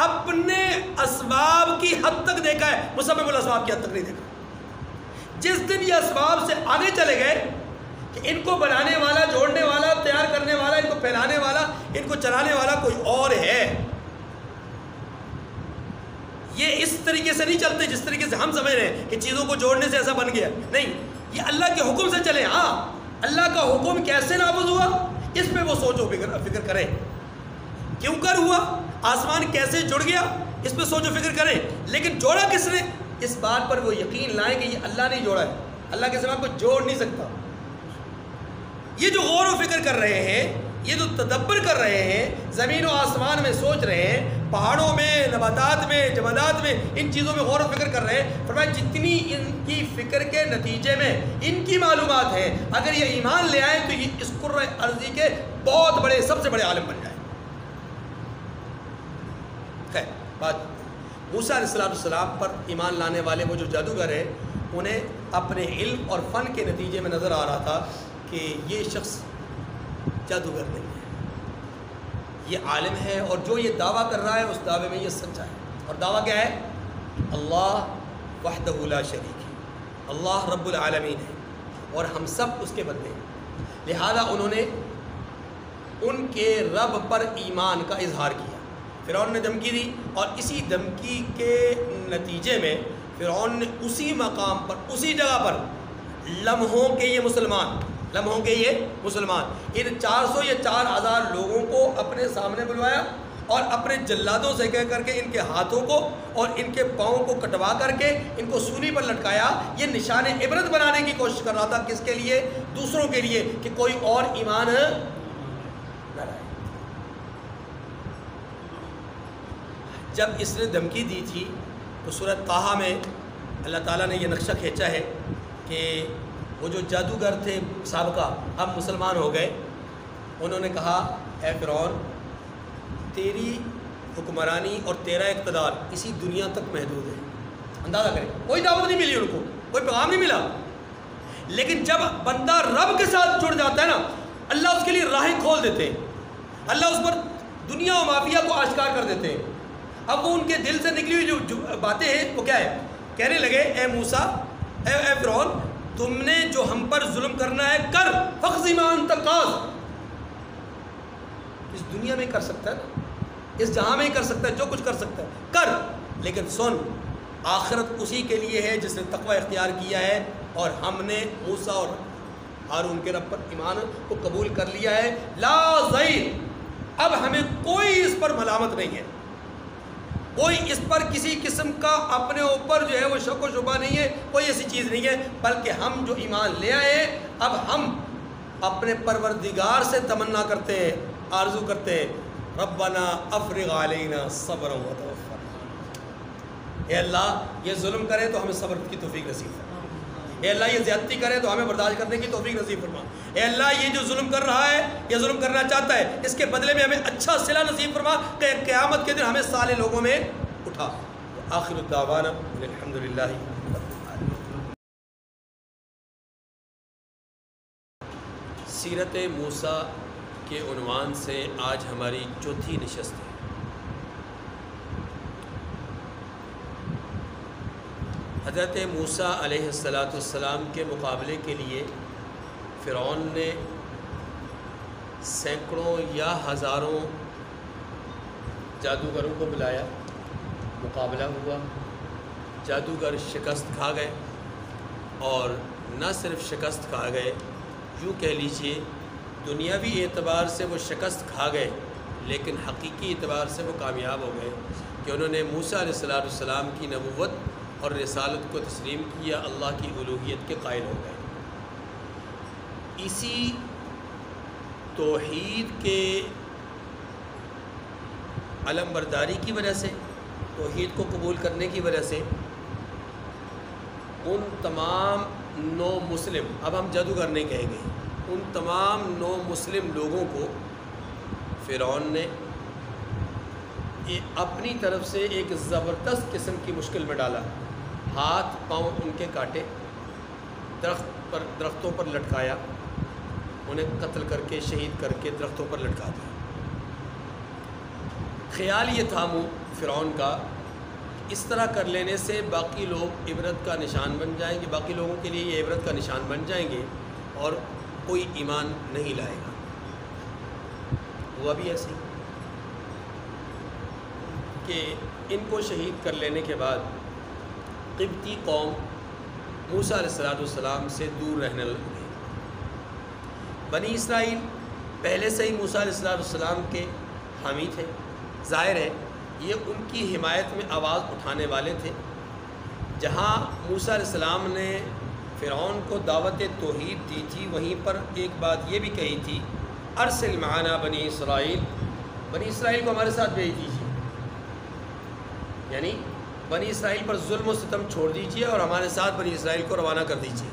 اپنے اسباب کی حد تک دیکھا ہے, مسبب الاسباب کی حد تک نہیں دیکھا. جس دن یہ اسباب سے آگے چلے گئے کہ ان کو بنانے والا, جوڑنے والا, تیار کرنے والا, ان کو پھیلانے والا, ان کو چلانے والا کوئی اور ہے. یہ اس طریقے سے نہیں چلتے جس طریقے سے ہم سمجھ رہے ہیں کہ چیزوں کو جوڑنے سے ایسا بن گیا. نہیں, یہ اللہ کے حکم سے چلے. ہاں, اللہ کا حکم کیسے نافذ ہوا اس پہ وہ سوچ و فکر کریں. کیوں کر ہوا, آسمان کیسے جڑ گیا اس پہ سوچ و فکر کریں. لیکن جوڑا کس نے, اس بات پر وہ یقین لائیں کہ یہ اللہ نے جوڑا ہے, اللہ کے سوا کوئی جوڑ نہیں سکتا. یہ جو غور و فکر کر رہے ہیں, یہ جو تدبر کر رہے ہیں, زمین و آسمان میں سوچ رہے ہیں, پہاڑوں میں, نباتات میں, جمادات میں, ان چیزوں میں غور و فکر کر رہے ہیں. فرمایا جتنی ان کی فکر کے نتیجے میں ان کی معلومات ہیں, اگر یہ ایمان لے آئیں تو یہ اس کرۂ ارضی کے بہت بڑے, سب سے بڑے عالم بن جائیں. خیر بات, موسیٰ علیہ السلام پر ایمان لانے والے وہ جو جادوگر ہیں, انہیں اپنے علم اور فن کے نتیجے میں نظر آ رہا تھا کہ یہ شخص جادوگر نہیں ہے, یہ عالم ہے, اور جو یہ دعویٰ کر رہا ہے اس دعوے میں یہ سچا ہے. اور دعویٰ کیا ہے؟ اللہ وحدہ لا شریک ہے, اللہ رب العالمین ہے اور ہم سب اس کے بندے ہیں. لہذا انہوں نے ان کے رب پر ایمان کا اظہار کیا. فرعون نے دھمکی دی, اور اسی دھمکی کے نتیجے میں فرعون نے اسی مقام پر, اسی جگہ پر لمحوں کے یہ مسلمان, ان 400 یا 4000 لوگوں کو اپنے سامنے بلوایا اور اپنے جلادوں سے کہہ کر کے ان کے ہاتھوں کو اور ان کے پاؤں کو کٹوا کر کے ان کو سولی پر لٹکایا. یہ نشان عبرت بنانے کی کوشش کر رہا تھا. کس کے لیے؟ دوسروں کے لیے, کہ کوئی اور ایمان نہ لائے. جب اس نے دھمکی دی تھی تو سورۃ طٰہٰ میں اللہ تعالیٰ نے یہ نقشہ کھینچا ہے کہ وہ جو جادوگر تھے سابقہ, اب مسلمان ہو گئے. انہوں نے کہا اے فرعون, تیری حکمرانی اور تیرا اقتدار اسی دنیا تک محدود ہے. اندازہ کریں, کوئی دعوت نہیں ملی ان کو, کوئی پیغام نہیں ملا. لیکن جب بندہ رب کے ساتھ جڑ جاتا ہے نا, اللہ اس کے لیے راہیں کھول دیتے ہیں, اللہ اس پر دنیا و مافیا کو آشکار کر دیتے ہیں. اب وہ ان کے دل سے نکلی ہوئی جو باتیں ہیں وہ کیا ہے؟ کہنے لگے اے موسیٰ, اے فرعون, تم نے جو ہم پر ظلم کرنا ہے کر, فاقض ما انت قاض. اس دنیا میں کر سکتا ہے نا, اس جہاں میں ہی کر سکتا ہے, جو کچھ کر سکتا ہے کر. لیکن سن, آخرت اسی کے لیے ہے جس نے تقوی اختیار کیا ہے, اور ہم نے موسیٰ اور ہارون کے رب پر ایمان کو قبول کر لیا ہے. لا ضیر, اب ہمیں کوئی اس پر ملامت نہیں ہے, کوئی اس پر کسی قسم کا اپنے اوپر جو ہے وہ شک و شبہ نہیں ہے, کوئی ایسی چیز نہیں ہے. بلکہ ہم جو ایمان لے آئے ہیں, اب ہم اپنے پروردگار سے تمنا کرتے ہیں, آرزو کرتے ہیں, ربنا افرغ علینا صبرا وتوفنا. اے اللہ یہ ظلم کرے تو ہمیں صبر کی توفیق نصیب فرما. اے اللہ یہ زیادتی کرے تو ہمیں برداشت کرنے کی توفیق نصیب فرما. اے اللہ یہ جو ظلم کر رہا ہے یا ظلم کرنا چاہتا ہے, اس کے بدلے میں ہمیں اچھا صلہ نصیب فرما کہ قیامت کے دن ہمیں صالح لوگوں میں اٹھا. آخر الدعوانا الحمدللہ. سیرت موسیٰ کے عنوان سے آج ہماری چوتھی نشست ہے. حضرت موسیٰ علیہ السلام کے مقابلے کے لیے فرعون نے سینکڑوں یا ہزاروں جادوگروں کو بلایا, مقابلہ ہوا, جادوگر شکست کھا گئے, اور نہ صرف شکست کھا گئے, یوں کہہ لیجئے دنیاوی اعتبار سے وہ شکست کھا گئے, لیکن حقیقی اعتبار سے وہ کامیاب ہو گئے کہ انہوں نے موسیٰ علیہ السلام کی نبوت اور رسالت کو تسلیم کیا، اللہ کی الوہیت کے قائل ہو گئے۔ اسی توحید کے علم برداری کی وجہ سے، توحید کو قبول کرنے کی وجہ سے ان تمام نو مسلم، اب ہم جادوگر نہیں کہیں گے، ان تمام نو مسلم لوگوں کو فرعون نے اپنی طرف سے ایک زبردست قسم کی مشکل میں ڈالا، ہاتھ پاؤں ان کے کاٹے، درختوں پر لٹکایا، انہیں قتل کر کے شہید کر کے درختوں پر لٹکا دیا۔ خیال یہ تھا فرعون کا، اس طرح کر لینے سے باقی لوگ عبرت کا نشان بن جائیں گے، باقی لوگوں کے لیے یہ عبرت کا نشان بن جائیں گے اور کوئی ایمان نہیں لائے گا۔ ہوا بھی ایسے کہ ان کو شہید کر لینے کے بعد قبطی قوم موسیٰ علیہ السلام سے دور رہنے لگے۔ بنی اسرائیل پہلے سے ہی موسیٰ علیہ السلام کے حامی تھے، ظاہر ہے یہ ان کی حمایت میں آواز اٹھانے والے تھے۔ جہاں موسیٰ علیہ السلام نے فرعون کو دعوت توحید دی تھی، وہیں پر ایک بات یہ بھی کہی تھی، ارسل معنا بنی اسرائیل، بنی اسرائیل کو ہمارے ساتھ بھیج دیجیے، یعنی بنی اسرائیل پر ظلم و ستم چھوڑ دیجیے اور ہمارے ساتھ بنی اسرائیل کو روانہ کر دیجیے۔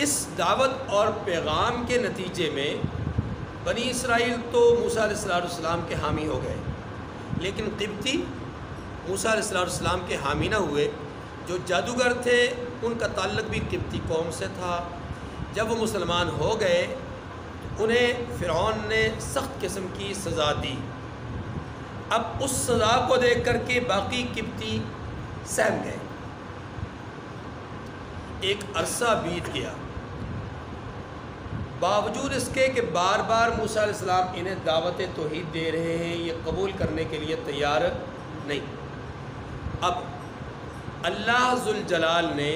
اس دعوت اور پیغام کے نتیجے میں بنی اسرائیل تو موسیٰ علیہ السلام کے حامی ہو گئے، لیکن قبطی موسیٰ علیہ السلام کے حامی نہ ہوئے۔ جو جادوگر تھے ان کا تعلق بھی قبطی قوم سے تھا۔ جب وہ مسلمان ہو گئے انہیں فرعون نے سخت قسم کی سزا دی۔ اب اس سزا کو دیکھ کر کے باقی قبطی سہم گئے۔ ایک عرصہ بیت گیا، باوجود اس کے کہ بار بار موسیٰ علیہ السلام انہیں دعوت توحید دے رہے ہیں، یہ قبول کرنے کے لیے تیار نہیں۔ اب اللہ ذوالجلال نے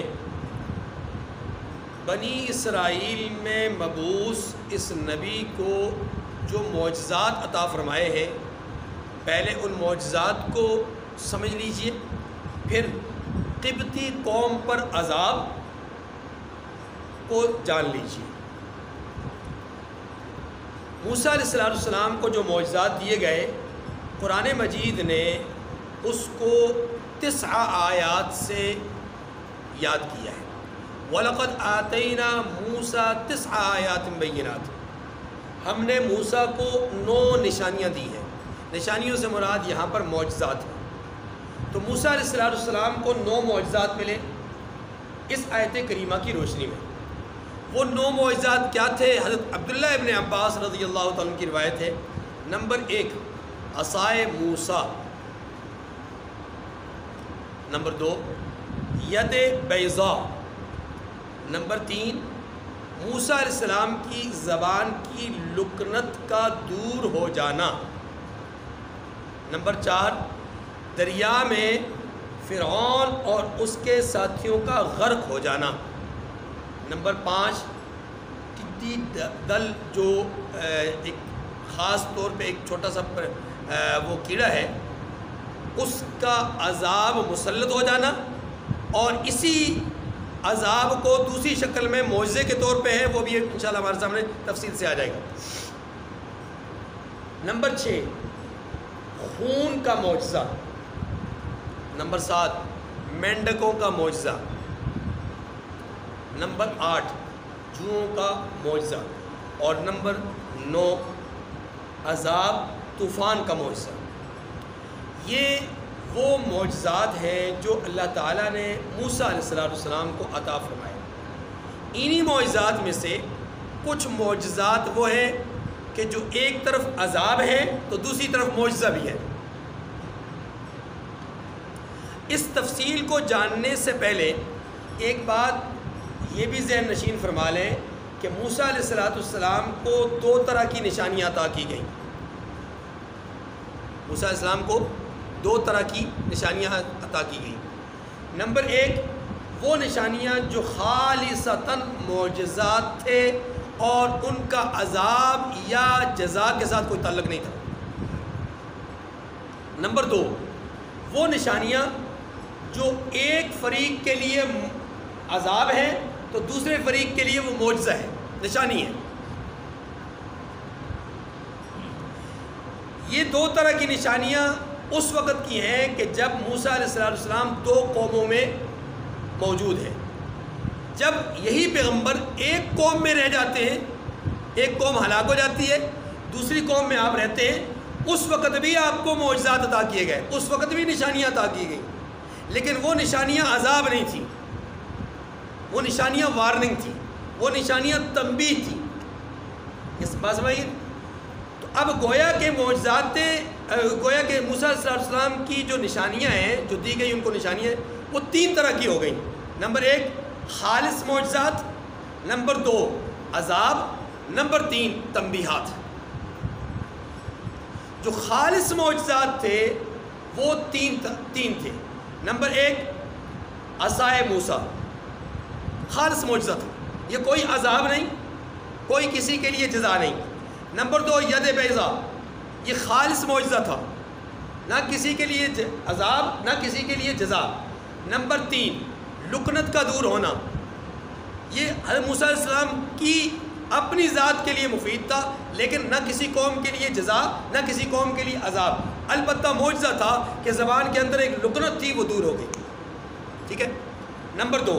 بنی اسرائیل میں مبعوث اس نبی کو جو معجزات عطا فرمائے ہیں، پہلے ان معجزات کو سمجھ لیجئے، پھر قبطی قوم پر عذاب کو جان لیجئے۔ موسیٰ علیہ السلام کو جو معجزات دیے گئے، قرآن مجید نے اس کو 9 آیات سے یاد کیا ہے۔ وَلَقَدْ آتَيْنَا مُوسَىٰ 9 آیات بینات، ہم نے موسیٰ کو 9 نشانیاں دی ہیں۔ نشانیوں سے مراد یہاں پر معجزات ہیں۔ تو موسیٰ علیہ السلام کو 9 معجزات ملے اس آیت کریمہ کی روشنی میں۔ وہ 9 معجزات کیا تھے؟ حضرت عبداللہ ابن عباس رضی اللہ تعالیٰ عنہ کی روایت ہے۔ نمبر 1 عصائے موسیٰ، نمبر 2 ید بیضاء، نمبر 3 موسیٰ علیہ السلام کی زبان کی لکنت کا دور ہو جانا، نمبر 4 دریا میں فرعون اور اس کے ساتھیوں کا غرق ہو جانا، نمبر 5 ٹڈی دل جو ایک خاص طور پہ ایک چھوٹا سا وہ کیڑا ہے، اس کا عذاب مسلط ہو جانا، اور اسی عذاب کو دوسری شکل میں معجزے کے طور پہ ہے، وہ بھی انشاءاللہ ہمارے سامنے تفصیل سے آ جائے گا۔ نمبر 6 خون کا معجزہ، نمبر 7 مینڈکوں کا معجزہ، نمبر 8 جوؤں کا معجزہ، اور نمبر 9 عذاب طوفان کا معجزہ۔ یہ وہ معجزات ہیں جو اللہ تعالیٰ نے موسیٰ علیہ السلام کو عطا فرمائے۔ انہی معجزات میں سے کچھ معجزات وہ ہیں کہ جو ایک طرف عذاب ہے تو دوسری طرف معجزہ بھی ہے۔ اس تفصیل کو جاننے سے پہلے ایک بات یہ بھی ذہن نشین فرما لیں کہ موسیٰ علیہ السلام کو 2 طرح کی نشانیاں عطا کی گئیں۔ موسیٰ علیہ السلام کو 2 طرح کی نشانیاں عطا کی گئیں۔ نمبر 1 وہ نشانیاں جو خالصتاً معجزات تھے اور ان کا عذاب یا جزا کے ساتھ کوئی تعلق نہیں تھا۔ نمبر 2، وہ نشانیاں جو ایک فریق کے لیے عذاب ہیں تو دوسرے فریق کے لیے وہ معجزہ ہے، نشانی ہے۔ یہ 2 طرح کی نشانیاں اس وقت کی ہیں کہ جب موسیٰ علیہ السلام 2 قوموں میں موجود ہیں۔ جب یہی پیغمبر ایک قوم میں رہ جاتے ہیں، ایک قوم ہلاک ہو جاتی ہے، دوسری قوم میں آپ رہتے ہیں، اس وقت بھی آپ کو معجزات عطا کیے گئے، اس وقت بھی نشانیاں عطا کی گئیں، لیکن وہ نشانیاں عذاب نہیں تھیں، وہ نشانیاں وارننگ تھیں، وہ نشانیاں تنبیہ تھیں۔ اس بات سمجھیے۔ تو اب گویا کہ معجزات، گویا کہ موسیٰ علیہ السلام کی جو نشانیاں ہیں، جو دی گئی ان کو نشانیاں ہیں، وہ 3 طرح کی ہو گئیں۔ نمبر 1 خالص معجزات، نمبر 2 عذاب، نمبر 3 تنبیہات۔ جو خالص معجزات تھے وہ تین تھے۔ نمبر 1 عصائے موسیٰ، خالص معجزہ تھا، یہ کوئی عذاب نہیں، کوئی کسی کے لیے جزا نہیں۔ نمبر 2 ید بیضا، یہ خالص معجزہ تھا، نہ کسی کے لیے عذاب نہ کسی کے لیے جزا۔ نمبر 3 لکنت کا دور ہونا، یہ حضرت موسیٰ علیہ السلام کی اپنی ذات کے لیے مفید تھا، لیکن نہ کسی قوم کے لیے جزا نہ کسی قوم کے لیے عذاب، البتہ معجزہ تھا کہ زبان کے اندر ایک لکنت تھی وہ دور ہو گئی۔ ٹھیک ہے۔ نمبر 2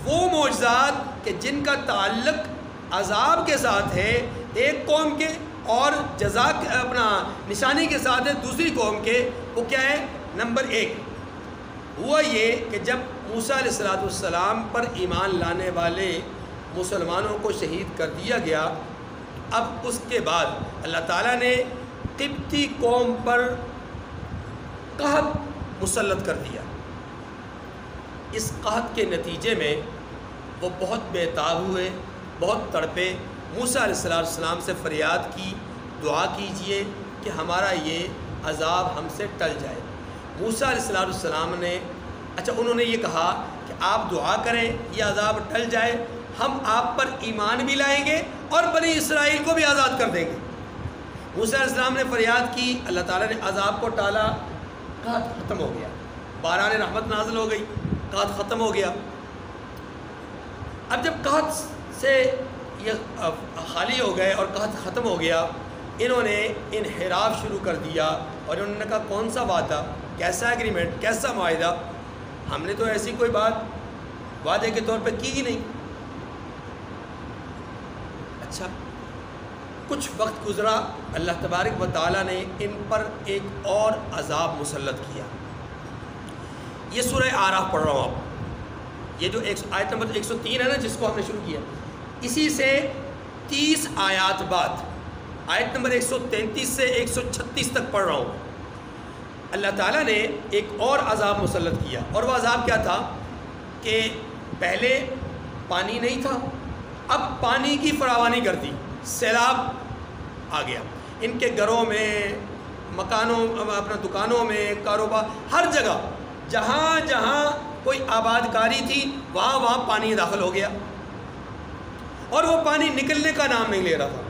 وہ معجزات کہ جن کا تعلق عذاب کے ساتھ ہے ایک قوم کے اور جزا اپنا نشانی کے ساتھ ہے دوسری قوم کے، وہ کیا ہے؟ نمبر 1 ہوا یہ کہ جب موسیٰ علیہ السلام پر ایمان لانے والے مسلمانوں کو شہید کر دیا گیا، اب اس کے بعد اللہ تعالیٰ نے قبطی قوم پر قحط مسلط کر دیا۔ اس قحط کے نتیجے میں وہ بہت بےتاب ہوئے، بہت تڑپے، موسیٰ علیہ السلام سے فریاد کی، دعا کیجئے کہ ہمارا یہ عذاب ہم سے ٹل جائے۔ موسیٰ علیہ السلام نے انہوں نے یہ کہا کہ آپ دعا کریں یہ عذاب ٹل جائے، ہم آپ پر ایمان بھی لائیں گے اور بنی اسرائیل کو بھی آزاد کر دیں گے۔ موسیٰ علیہ السلام نے فریاد کی، اللہ تعالیٰ نے عذاب کو ٹالا، قحط ختم ہو گیا، باران رحمت نازل ہو گئی، قحط ختم ہو گیا۔ اب جب قحط سے یہ خالی ہو گئے اور قحط ختم ہو گیا، انہوں نے انحراف شروع کر دیا اور انہوں نے کہا کون سا وعدہ، کیسا ایگریمنٹ، کیسا معاہدہ، ہم نے تو ایسی کوئی بات وعدے کے طور پہ کی ہی نہیں۔ اچھا کچھ وقت گزرا، اللہ تبارک و تعالیٰ نے ان پر ایک اور عذاب مسلط کیا۔ یہ سورہ آراف پڑھ رہا ہوں آپ، یہ جو آیت نمبر 103 ہے نا جس کو ہم نے شروع کیا، اسی سے 30 آیات بعد آیت نمبر 133 سے 136 تک پڑھ رہا ہوں۔ اللہ تعالیٰ نے ایک اور عذاب مسلط کیا، اور وہ عذاب کیا تھا کہ پہلے پانی نہیں تھا، اب پانی کی فراوانی کر دی، سیلاب آ گیا، ان کے گھروں میں، مکانوں، اپنا دکانوں میں، کاروبار، ہر جگہ جہاں جہاں کوئی آباد کاری تھی وہاں وہاں پانی داخل ہو گیا، اور وہ پانی نکلنے کا نام نہیں لے رہا تھا۔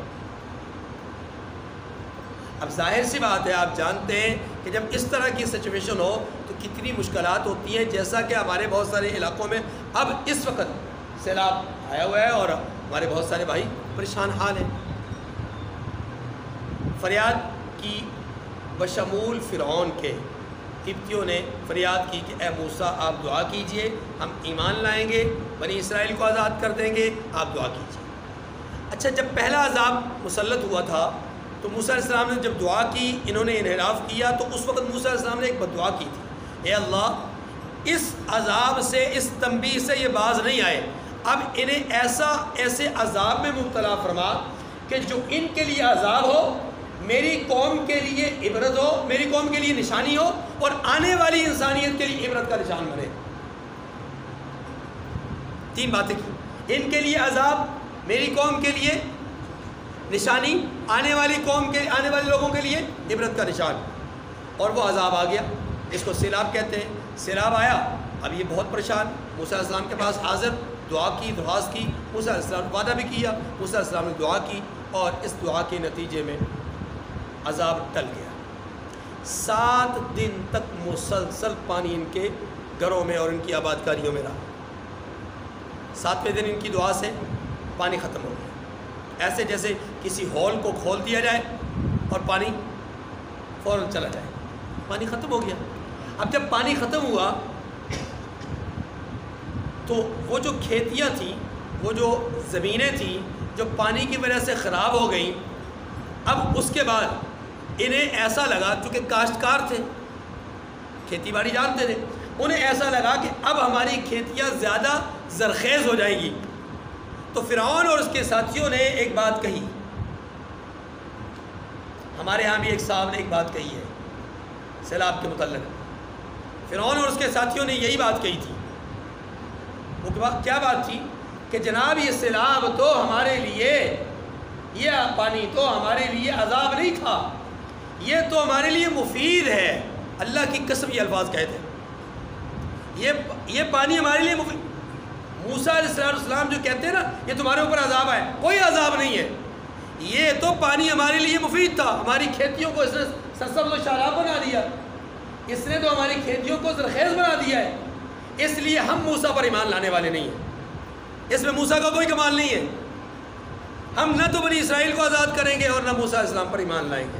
اب ظاہر سی بات ہے، آپ جانتے ہیں کہ جب اس طرح کی سچویشن ہو تو کتنی مشکلات ہوتی ہیں، جیسا کہ ہمارے بہت سارے علاقوں میں اب اس وقت سیلاب آیا ہوا ہے اور ہمارے بہت سارے بھائی پریشان حال ہیں۔ فریاد کی بشمول فرعون کے، قبطیوں نے فریاد کی کہ اے موسیٰ آپ دعا کیجئے، ہم ایمان لائیں گے، بنی اسرائیل کو آزاد کر دیں گے، آپ دعا کیجئے۔ اچھا جب پہلا عذاب مسلط ہوا تھا تو موسیٰ علیہ السلام نے جب دعا کی، انہوں نے انحراف کیا، تو اس وقت موسیٰ علیہ السلام نے ایک بد دعا کی تھی، اے اللہ اس عذاب سے، اس تنبیہ سے یہ باز نہیں آئے، اب انہیں ایسے عذاب میں مبتلا فرما کہ جو ان کے لیے عذاب ہو، میری قوم کے لیے عبرت ہو، میری قوم کے لیے نشانی ہو، اور آنے والی انسانیت کے لیے عبرت کا نشان بنے۔ 3 باتیں کی، ان کے لیے عذاب، میری قوم کے لیے نشانی، آنے والی قوم کے، آنے والے لوگوں کے لیے عبرت کا نشان، اور وہ عذاب آ گیا، اس کو سیلاب کہتے ہیں۔ سیلاب آیا، اب یہ بہت پریشان، موسیٰ علیہ السلام کے پاس حاضر، دعا کی، درخواست کی، موسیٰ علیہ السلام نے وعدہ بھی کیا، موسیٰ علیہ السلام نے دعا کی، اور اس دعا کے نتیجے میں عذاب ٹل گیا۔ 7 دن تک مسلسل پانی ان کے گھروں میں اور ان کی آباد کاریوں میں رہا۔ 7ویں دن ان کی دعا سے پانی ختم ہو گیا، ایسے جیسے کسی ہول کو کھول دیا جائے اور پانی فوراً چلا جائے، پانی ختم ہو گیا۔ اب جب پانی ختم ہوا تو وہ جو کھیتیاں تھیں، وہ جو زمینیں تھیں جو پانی کی وجہ سے خراب ہو گئیں، اب اس کے بعد انہیں ایسا لگا، چونکہ کاشتکار تھے، کھیتی باڑی جانتے تھے، انہیں ایسا لگا کہ اب ہماری کھیتیاں زیادہ زرخیز ہو جائیں گی۔ تو فرعون اور اس کے ساتھیوں نے ایک بات کہی، ہمارے ہاں بھی ایک صاحب نے ایک بات کہی ہے سیلاب کے متعلق، فرعون اور اس کے ساتھیوں نے یہی بات کہی تھی۔ وہ کیا بات تھی کہ جناب یہ سیلاب تو ہمارے لیے، یہ پانی تو ہمارے لیے عذاب نہیں تھا، یہ تو ہمارے لیے مفید ہے۔ اللہ کی قسم یہ الفاظ کہتے ہیں، یہ پانی ہمارے لیے مفید۔ موسیٰ علیہ السلام جو کہتے ہیں نا یہ تمہارے اوپر عذاب ہے، کوئی عذاب نہیں ہے، یہ تو پانی ہمارے لیے مفید تھا، ہماری کھیتیوں کو اس نے سرسبز و شاداب بنا دیا، اس نے تو ہماری کھیتیوں کو زرخیز بنا دیا ہے، اس لیے ہم موسیٰ پر ایمان لانے والے نہیں ہیں، اس میں موسیٰ کا کوئی کمال نہیں ہے، ہم نہ تو بنی اسرائیل کو آزاد کریں گے اور نہ موسیٰ علیہ السلام پر ایمان لائیں گے۔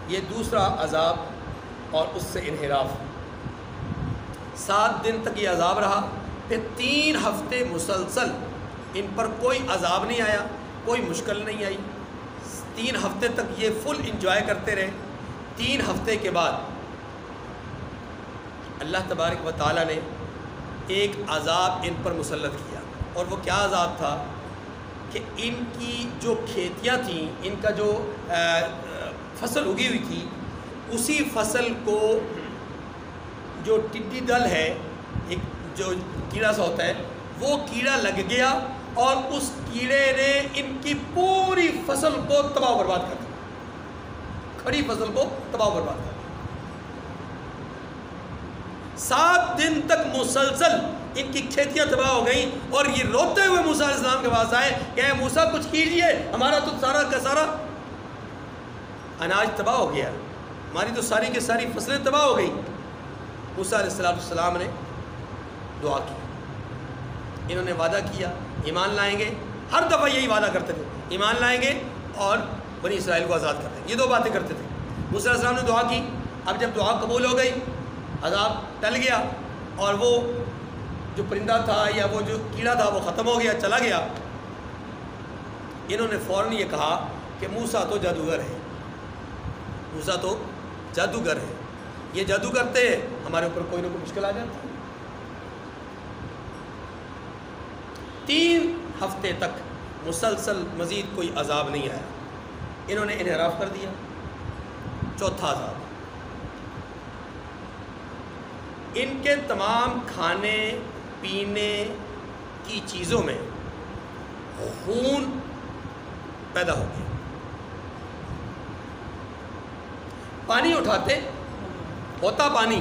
یہ دوسرا عذاب اور اس سے انحراف۔ 7 دن تک یہ عذاب رہا، پھر 3 ہفتے مسلسل ان پر کوئی عذاب نہیں آیا، کوئی مشکل نہیں آئی، 3 ہفتے تک یہ فل انجوائے کرتے رہے۔ 3 ہفتے کے بعد اللہ تبارک و تعالیٰ نے ایک عذاب ان پر مسلط کیا، اور وہ کیا عذاب تھا کہ ان کی جو کھیتیاں تھیں، ان کا جو فصل اگی ہوئی تھی، اسی فصل کو جو ٹڈی دل ہے، ایک جو کیڑا سا ہوتا ہے، وہ کیڑا لگ گیا اور اس کیڑے نے ان کی پوری فصل کو تباہ و برباد کر دیا، کھڑی فصل کو تباہ و برباد کر دیا۔ 7 دن تک مسلسل ان کی کھیتیاں تباہ ہو گئیں، اور یہ روتے ہوئے موسیٰ علیہ السلام کے پاس آئے کہ اے موسیٰ کچھ کیجئے، ہمارا تو سارا کا سارا اناج تباہ ہو گیا، ہماری تو ساری کی ساری فصلیں تباہ ہو گئیں۔ موسیٰ علیہ السلام نے دعا کی، انہوں نے وعدہ کیا ایمان لائیں گے، ہر دفعہ یہی وعدہ کرتے تھے ایمان لائیں گے اور بنی اسرائیل کو آزاد کر دیں گے، یہ 2 باتیں کرتے تھے۔ موسیٰ علیہ السلام نے دعا کی، اب جب دعا قبول ہو گئی، عذاب ٹل گیا، اور وہ جو پرندہ تھا یا وہ جو کیڑا تھا وہ ختم ہو گیا، چلا گیا، انہوں نے فوراً یہ کہا کہ موسیٰ تو جادوگر ہے، موسیٰ تو جادوگر ہے، یہ جادو کرتے ہیں، ہمارے اوپر کوئی نہ کوئی مشکل آ جاتی ہے۔ 3 ہفتے تک مسلسل مزید کوئی عذاب نہیں آیا، انہوں نے انحراف کر دیا۔ 4تھا عذاب، ان کے تمام کھانے پینے کی چیزوں میں خون پیدا ہو گیا، پانی اٹھاتے ہوتا پانی،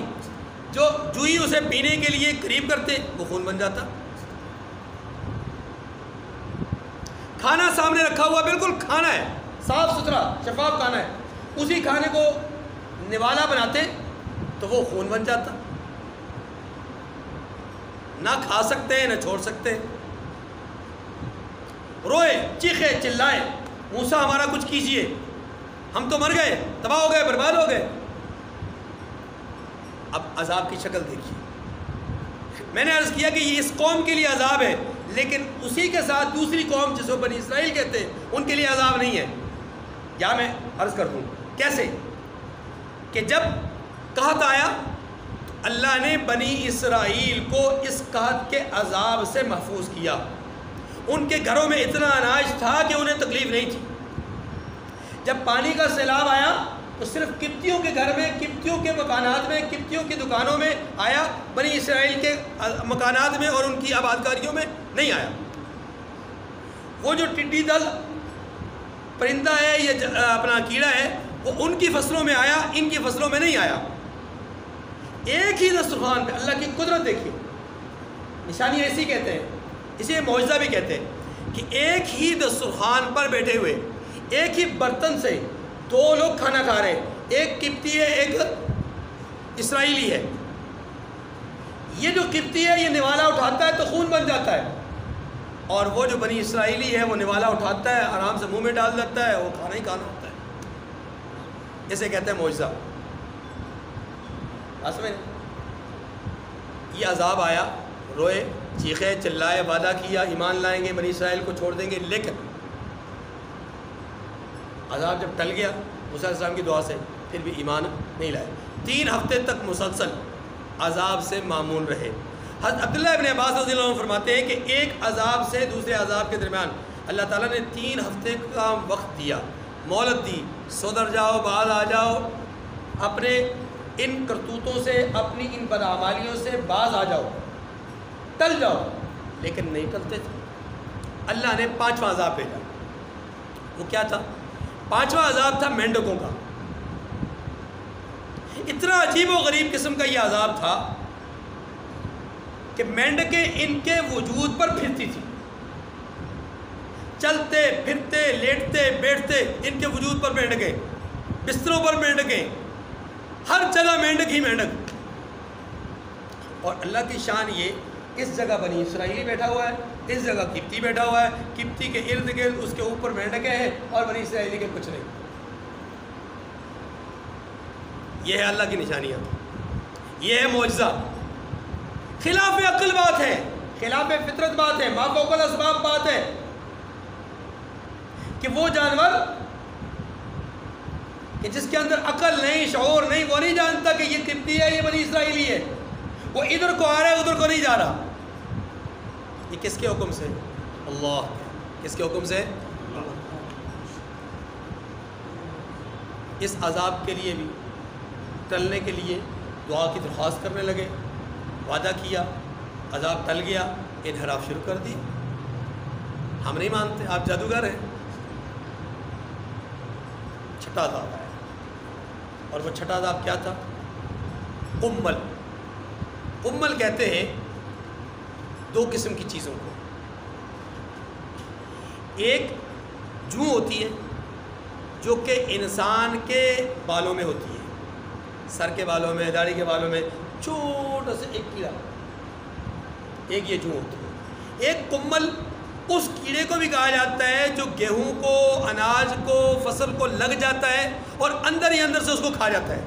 جو ہی اسے پینے کے لیے قریب کرتے وہ خون بن جاتا۔ کھانا سامنے رکھا ہوا، بالکل کھانا ہے، صاف ستھرا شفاف کھانا ہے، اسی کھانے کو نوالا بناتے تو وہ خون بن جاتا، نہ کھا سکتے ہیں نہ چھوڑ سکتے ہیں، روئے چیخے چلائے موسیٰ ہمارا کچھ کیجئے، ہم تو مر گئے، تباہ ہو گئے، برباد ہو گئے۔ اب عذاب کی شکل دیکھیے، میں نے عرض کیا کہ یہ اس قوم کے لیے عذاب ہے، لیکن اسی کے ساتھ دوسری قوم جس کو بنی اسرائیل کہتے ہیں ان کے لیے عذاب نہیں ہے۔ یا میں عرض کر دوں کیسے کہ جب قحط آیا تو اللہ نے بنی اسرائیل کو اس قحط کے عذاب سے محفوظ کیا، ان کے گھروں میں اتنا اناج تھا کہ انہیں تکلیف نہیں تھی۔ جب پانی کا سیلاب آیا تو صرف قبطیوں کے گھر میں، قبطیوں کے مکانات میں، قبطیوں کی دکانوں میں آیا، بنی اسرائیل کے مکانات میں اور ان کی آباد کاریوں میں نہیں آیا۔ وہ جو ٹڈی دل پرندہ ہے یا اپنا کیڑا ہے وہ ان کی فصلوں میں آیا، ان کی فصلوں میں نہیں آیا۔ ایک ہی دسترخوان پہ اللہ کی قدرت دیکھیے، نشانی ایسی کہتے ہیں اسے معجزہ بھی کہتے ہیں کہ ایک ہی دسترخوان پر بیٹھے ہوئے ایک ہی برتن سے دو لوگ کھانا کھا رہے ہیں، ایک قبطی ہے ایک اسرائیلی ہے۔ یہ جو قبطی ہے یہ نوالا اٹھاتا ہے تو خون بن جاتا ہے، اور وہ جو بنی اسرائیلی ہے وہ نوالا اٹھاتا ہے آرام سے منہ میں ڈال دیتا ہے، وہ کھانا ہی کھانا ہوتا ہے۔ اسے کہتے ہیں معجزہ۔ میں یہ عذاب آیا، روئے چیخے چلائے، وعدہ کیا ایمان لائیں گے، بنی اسرائیل کو چھوڑ دیں گے، لیکن عذاب جب ٹل گیا موسیٰ علیہ السلام کی دعا سے پھر بھی ایمان نہیں لائے۔ 3 ہفتے تک مسلسل عذاب سے معمون رہے۔ حضرت عبداللہ ابن عباس رضی اللہ عنہ فرماتے ہیں کہ ایک عذاب سے دوسرے عذاب کے درمیان اللہ تعالیٰ نے 3 ہفتے کا وقت دیا، مہلت دی، سدھر جاؤ، بعد آ جاؤ، اپنے ان کرتوتوں سے، اپنی ان بدعمالیوں سے باز آ جاؤ، ٹل جاؤ، لیکن نہیں ٹلتے تھے۔ اللہ نے 5واں عذاب بھیجا۔ وہ کیا تھا؟ 5واں عذاب تھا مینڈکوں کا۔ اتنا عجیب و غریب قسم کا یہ عذاب تھا کہ مینڈکیں ان کے وجود پر پھرتی تھی، چلتے پھرتے لیٹتے بیٹھتے ان کے وجود پر مینڈکیں، بستروں پر مینڈکیں، ہر جگہ مینڈک ہی مینڈک۔ اور اللہ کی شان یہ، اس جگہ بنی اسرائیلی بیٹھا ہوا ہے، اس جگہ قبطی بیٹھا ہوا ہے، قبطی کے ارد گرد اس کے اوپر مینڈکیں ہیں اور بنی اسرائیلی کے کچھ نہیں۔ یہ ہے اللہ کی نشانیاں، یہ ہے معجزہ۔ خلاف عقل بات ہے، خلاف فطرت بات ہے، ما فوق الاسباب بات ہے کہ وہ جانور کہ جس کے اندر عقل نہیں، شعور نہیں، وہ نہیں جانتا کہ یہ قبطی ہے، یہ بنی اسرائیلی ہے، وہ ادھر کو آ رہا ہے ادھر کو نہیں جا رہا۔ یہ کس کے حکم سے؟ اللہ۔ کس کے حکم سے؟ اس عذاب کے لیے بھی ٹلنے کے لیے دعا کی درخواست کرنے لگے، وعدہ کیا، عذاب ٹل گیا، انحراف شروع کر دی۔ ہم نہیں مانتے، آپ جادوگر ہیں۔ چھٹا عذاب آیا، اور وہ چھٹا عذاب کیا تھا؟ امل۔ امل کہتے ہیں 2 قسم کی چیزوں کو۔ ایک جوں ہوتی ہے جو کہ انسان کے بالوں میں ہوتی ہے، سر کے بالوں میں، داڑھی کے بالوں میں، چھوٹا سا ایک کیڑا، ایک یہ جوں ہوتی ہے۔ ایک کمل، اس کیڑے کو بھی کہا جاتا ہے جو گیہوں کو، اناج کو، فصل کو لگ جاتا ہے اور اندر ہی اندر سے اس کو کھا جاتا ہے،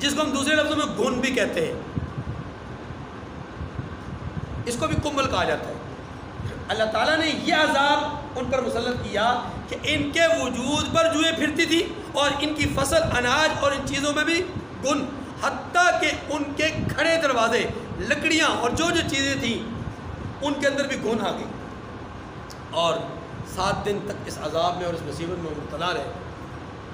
جس کو ہم دوسرے لفظوں میں گھن بھی کہتے ہیں، اس کو بھی کمل کہا جاتا ہے۔ اللہ تعالیٰ نے یہ عذاب ان پر مسلط کیا کہ ان کے وجود پر جوئیں پھرتی تھی اور ان کی فصل، اناج اور ان چیزوں میں بھی گھن، حتیٰ کہ ان کے کھڑے دروازے، لکڑیاں اور جو چیزیں تھیں ان کے اندر بھی گھن آ گئی، اور 7 دن تک اس عذاب میں اور اس مصیبت میں مبتلا رہے۔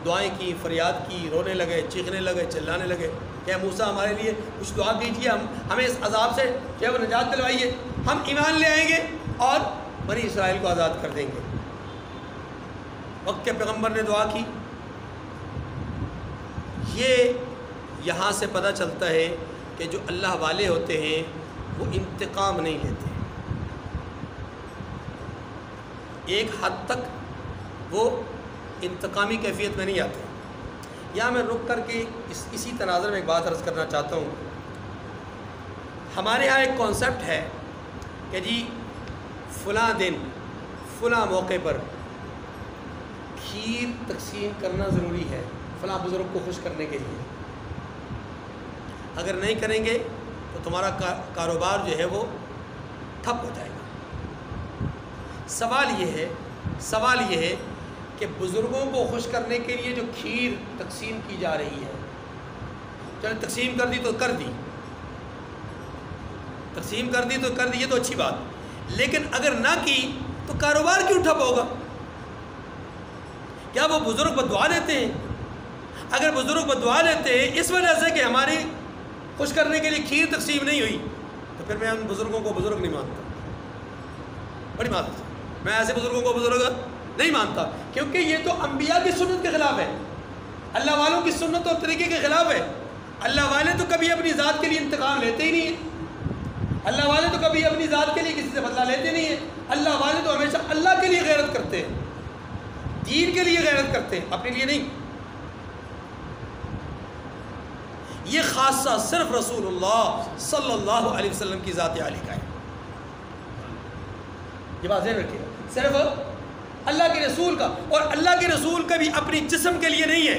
دعائیں کی، فریاد کی، رونے لگے، چیخنے لگے، چلانے لگے کہ موسیٰ ہمارے لیے کچھ دعا کیجیے، ہمیں اس عذاب سے جو ہے وہ نجات دلوائیے، ہم ایمان لے آئیں گے اور بنی اسرائیل کو آزاد کر دیں گے۔ وقت کے پیغمبر نے دعا کی۔ یہ یہاں سے پتہ چلتا ہے کہ جو اللہ والے ہوتے ہیں وہ انتقام نہیں لیتے، ایک حد تک وہ انتقامی کیفیت میں نہیں آتے۔ یہاں میں رک کر کے اسی تناظر میں ایک بات عرض کرنا چاہتا ہوں۔ ہمارے ہاں ایک کانسیپٹ ہے کہ جی فلاں دن فلاں موقع پر کھیر تقسیم کرنا ضروری ہے فلاں بزرگ کو خوش کرنے کے لیے، اگر نہیں کریں گے تو تمہارا کاروبار جو ہے وہ ٹھپ ہو جائے گا۔ سوال یہ ہے کہ بزرگوں کو خوش کرنے کے لیے جو کھیر تقسیم کی جا رہی ہے، چلے تقسیم کر دی تو کر دی، تقسیم کر دی تو کر دی، یہ تو اچھی بات، لیکن اگر نہ کی تو کاروبار کیوں ٹھپ ہوگا؟ کیا وہ بزرگ بددعا دیتے ہیں؟ اگر بزرگ بددعا دیتے ہیں اس وجہ سے کہ ہماری خوش کرنے کے لیے کھیر تقسیم نہیں ہوئی، تو پھر میں ان بزرگوں کو بزرگ نہیں مانتا۔ بڑی بات ہے، میں ایسے بزرگوں کو بزرگ نہیں مانتا، کیونکہ یہ تو انبیاء کی سنت کے خلاف ہے، اللہ والوں کی سنت اور طریقے کے خلاف ہے۔ اللہ والے تو کبھی اپنی ذات کے لیے انتقام لیتے ہی نہیں ہیں۔ اللہ والے تو کبھی اپنی ذات کے لیے کسی سے بدلہ لیتے نہیں ہیں. اللہ والے تو ہمیشہ اللہ کے لیے غیرت کرتے ہیں, دین کے لیے غیرت کرتے ہیں, اپنے لیے نہیں. یہ خاصہ صرف رسول اللہ صلی اللہ علیہ وسلم کی ذات عالی کا ہے. یہ بات ذہن رکھیے, صرف اللہ کے رسول کا. اور اللہ کے رسول کا بھی اپنی جسم کے لیے نہیں ہے.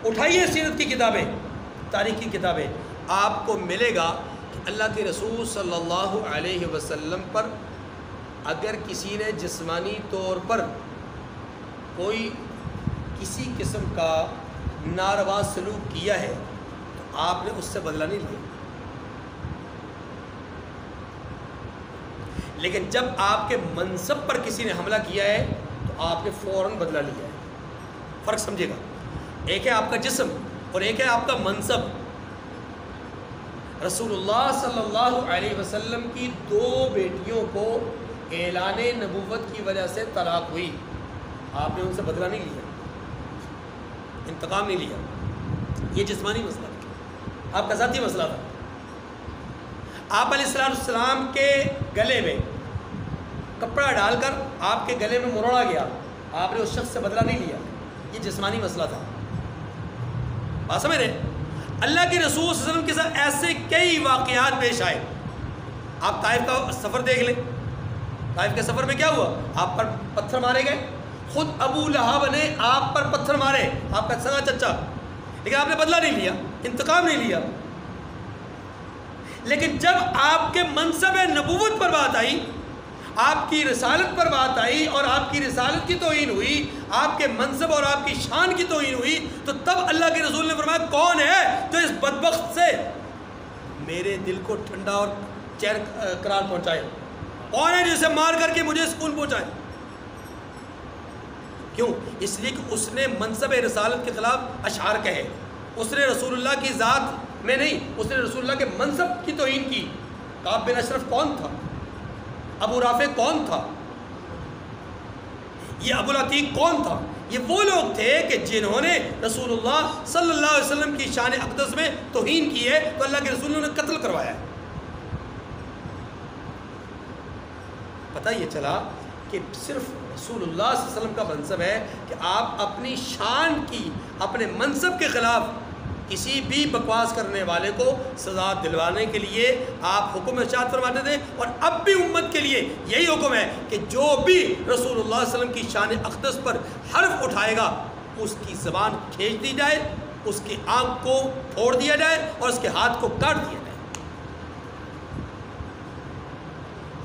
اٹھائیے سیرت کی کتابیں, تاریخ کی کتابیں, آپ کو ملے گا کہ اللہ کے رسول صلی اللہ علیہ وسلم پر اگر کسی نے جسمانی طور پر کوئی کسی قسم کا ناروا سلوک کیا ہے تو آپ نے اس سے بدلہ نہیں لیا, لیکن جب آپ کے منصب پر کسی نے حملہ کیا ہے تو آپ نے فوراً بدلہ لیا ہے. فرق سمجھے گا, ایک ہے آپ کا جسم اور ایک ہے آپ کا منصب. رسول اللہ صلی اللہ علیہ وسلم کی 2 بیٹیوں کو اعلان نبوت کی وجہ سے طلاق ہوئی, آپ نے ان سے بدلہ نہیں لیا, انتقام نہیں لیا. یہ جسمانی مسئلہ تھا, آپ کا ذاتی مسئلہ تھا. آپ علیہ السلام کے گلے میں کپڑا ڈال کر آپ کے گلے میں مروڑا گیا, آپ نے اس شخص سے بدلہ نہیں لیا, یہ جسمانی مسئلہ تھا. بات سمجھ رہے؟ اللہ کے رسول صلی اللہ علیہ وسلم کے ساتھ ایسے کئی واقعات پیش آئے. آپ طائف کا سفر دیکھ لیں, طائف کے سفر میں کیا ہوا؟ آپ پر پتھر مارے گئے, خود ابو لہب نے آپ پر پتھر مارے, آپ کا سگا چچا, لیکن آپ نے بدلہ نہیں لیا, انتقام نہیں لیا. لیکن جب آپ کے منصب نبوت پر بات آئی, آپ کی رسالت پر بات آئی اور آپ کی رسالت کی توہین ہوئی, آپ کے منصب اور آپ کی شان کی توہین ہوئی, تو تب اللہ کے رسول نے فرمایا کون ہے جو اس بدبخت سے میرے دل کو ٹھنڈا اور چین قرار پہنچائے؟ کون ہے جسے مار کر کے مجھے سکون پہنچائے؟ کیوں؟ اس لیے کہ اس نے منصب رسالت کے خلاف اشعار کہے, اس نے رسول اللہ کی ذات میں نہیں, اس نے رسول اللہ کے منصب کی توہین کی. کعب بن اشرف کون تھا؟ ابو رافع کون تھا؟ یہ ابو العتیق کون تھا؟ یہ وہ لوگ تھے کہ جنہوں نے رسول اللہ صلی اللہ علیہ وسلم کی شان اقدس میں توہین کی ہے, تو اللہ کے رسول نے انہیں قتل کروایا ہے. پتہ یہ چلا کہ صرف رسول اللہ صلی اللہ علیہ وسلم کا منصب ہے کہ آپ اپنی شان کی, اپنے منصب کے خلاف کسی بھی بکواس کرنے والے کو سزا دلوانے کے لیے آپ حکم ارشاد فرماتے تھے. اور اب بھی امت کے لیے یہی حکم ہے کہ جو بھی رسول اللہ صلی اللہ علیہ وسلم کی شان اقدس پر حرف اٹھائے گا اس کی زبان کھینچ دی جائے, اس کی آنکھ کو پھوڑ دیا جائے اور اس کے ہاتھ کو کاٹ دیا جائے.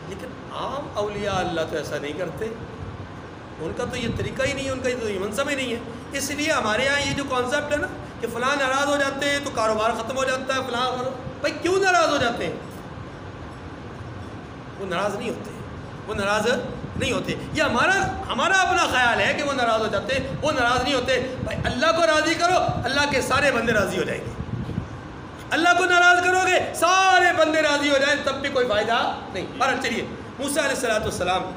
لیکن عام اولیاء اللہ تو ایسا نہیں کرتے, ان کا تو یہ طریقہ ہی نہیں ہے, ان کا تو یہ منصب ہی نہیں ہے. اس لیے ہمارے یہاں یہ جو کانسیپٹ ہے نا کہ فلاں ناراض ہو جاتے ہیں تو کاروبار ختم ہو جاتا ہے, فلاں بھائی کیوں ناراض ہو جاتے ہیں؟ وہ ناراض نہیں ہوتے, وہ ناراض نہیں ہوتے. یہ ہمارا اپنا خیال ہے کہ وہ ناراض ہو جاتے ہیں, وہ ناراض نہیں ہوتے. بھائی اللہ کو راضی کرو, اللہ کے سارے بندے راضی ہو جائیں گے. اللہ کو ناراض کرو گے سارے بندے راضی ہو جائیں تب بھی کوئی فائدہ نہیں. اور چلیے موسیٰ علیہ السلام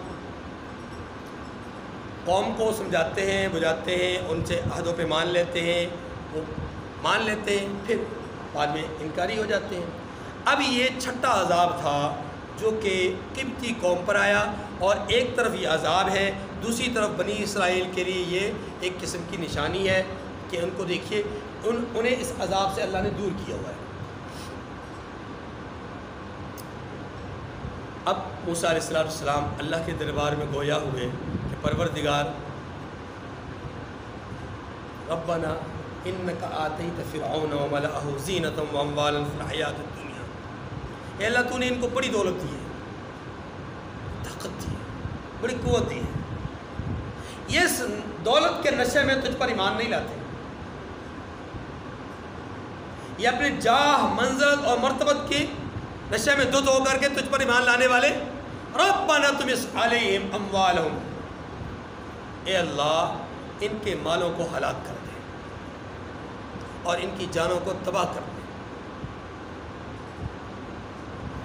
قوم کو سمجھاتے ہیں, بجھاتے ہیں, ان سے عہدوں پہ مان لیتے ہیں, وہ مان لیتے ہیں, پھر بعد میں انکاری ہو جاتے ہیں. اب یہ چھٹا عذاب تھا جو کہ قبطی قوم پر آیا, اور ایک طرف یہ عذاب ہے, دوسری طرف بنی اسرائیل کے لیے یہ ایک قسم کی نشانی ہے کہ ان کو دیکھیے انہیں اس عذاب سے اللہ نے دور کیا ہوا ہے. اب موسیٰ علیہ السلام اللہ کے دربار میں گویا ہوئے کہ پروردگار ربنا انک آتیت فرعون وملأہ زینۃ واموالا فی الحیاۃ الدنیا. اے اللہ تو نے ان کو بڑی دولت دی ہے, طاقت دی ہے, بڑی قوت دی ہے, یہ اس دولت کے نشے میں تجھ پر ایمان نہیں لاتے, یہ اپنے جاہ منزلت اور مرتبت کی نشے میں دھت ہو کر کے تجھ پر ایمان لانے والے. ربنا طمس علیہم اموالہم, اے اللہ ان کے مالوں کو ہلاک کر دے اور ان کی جانوں کو تباہ کر دے,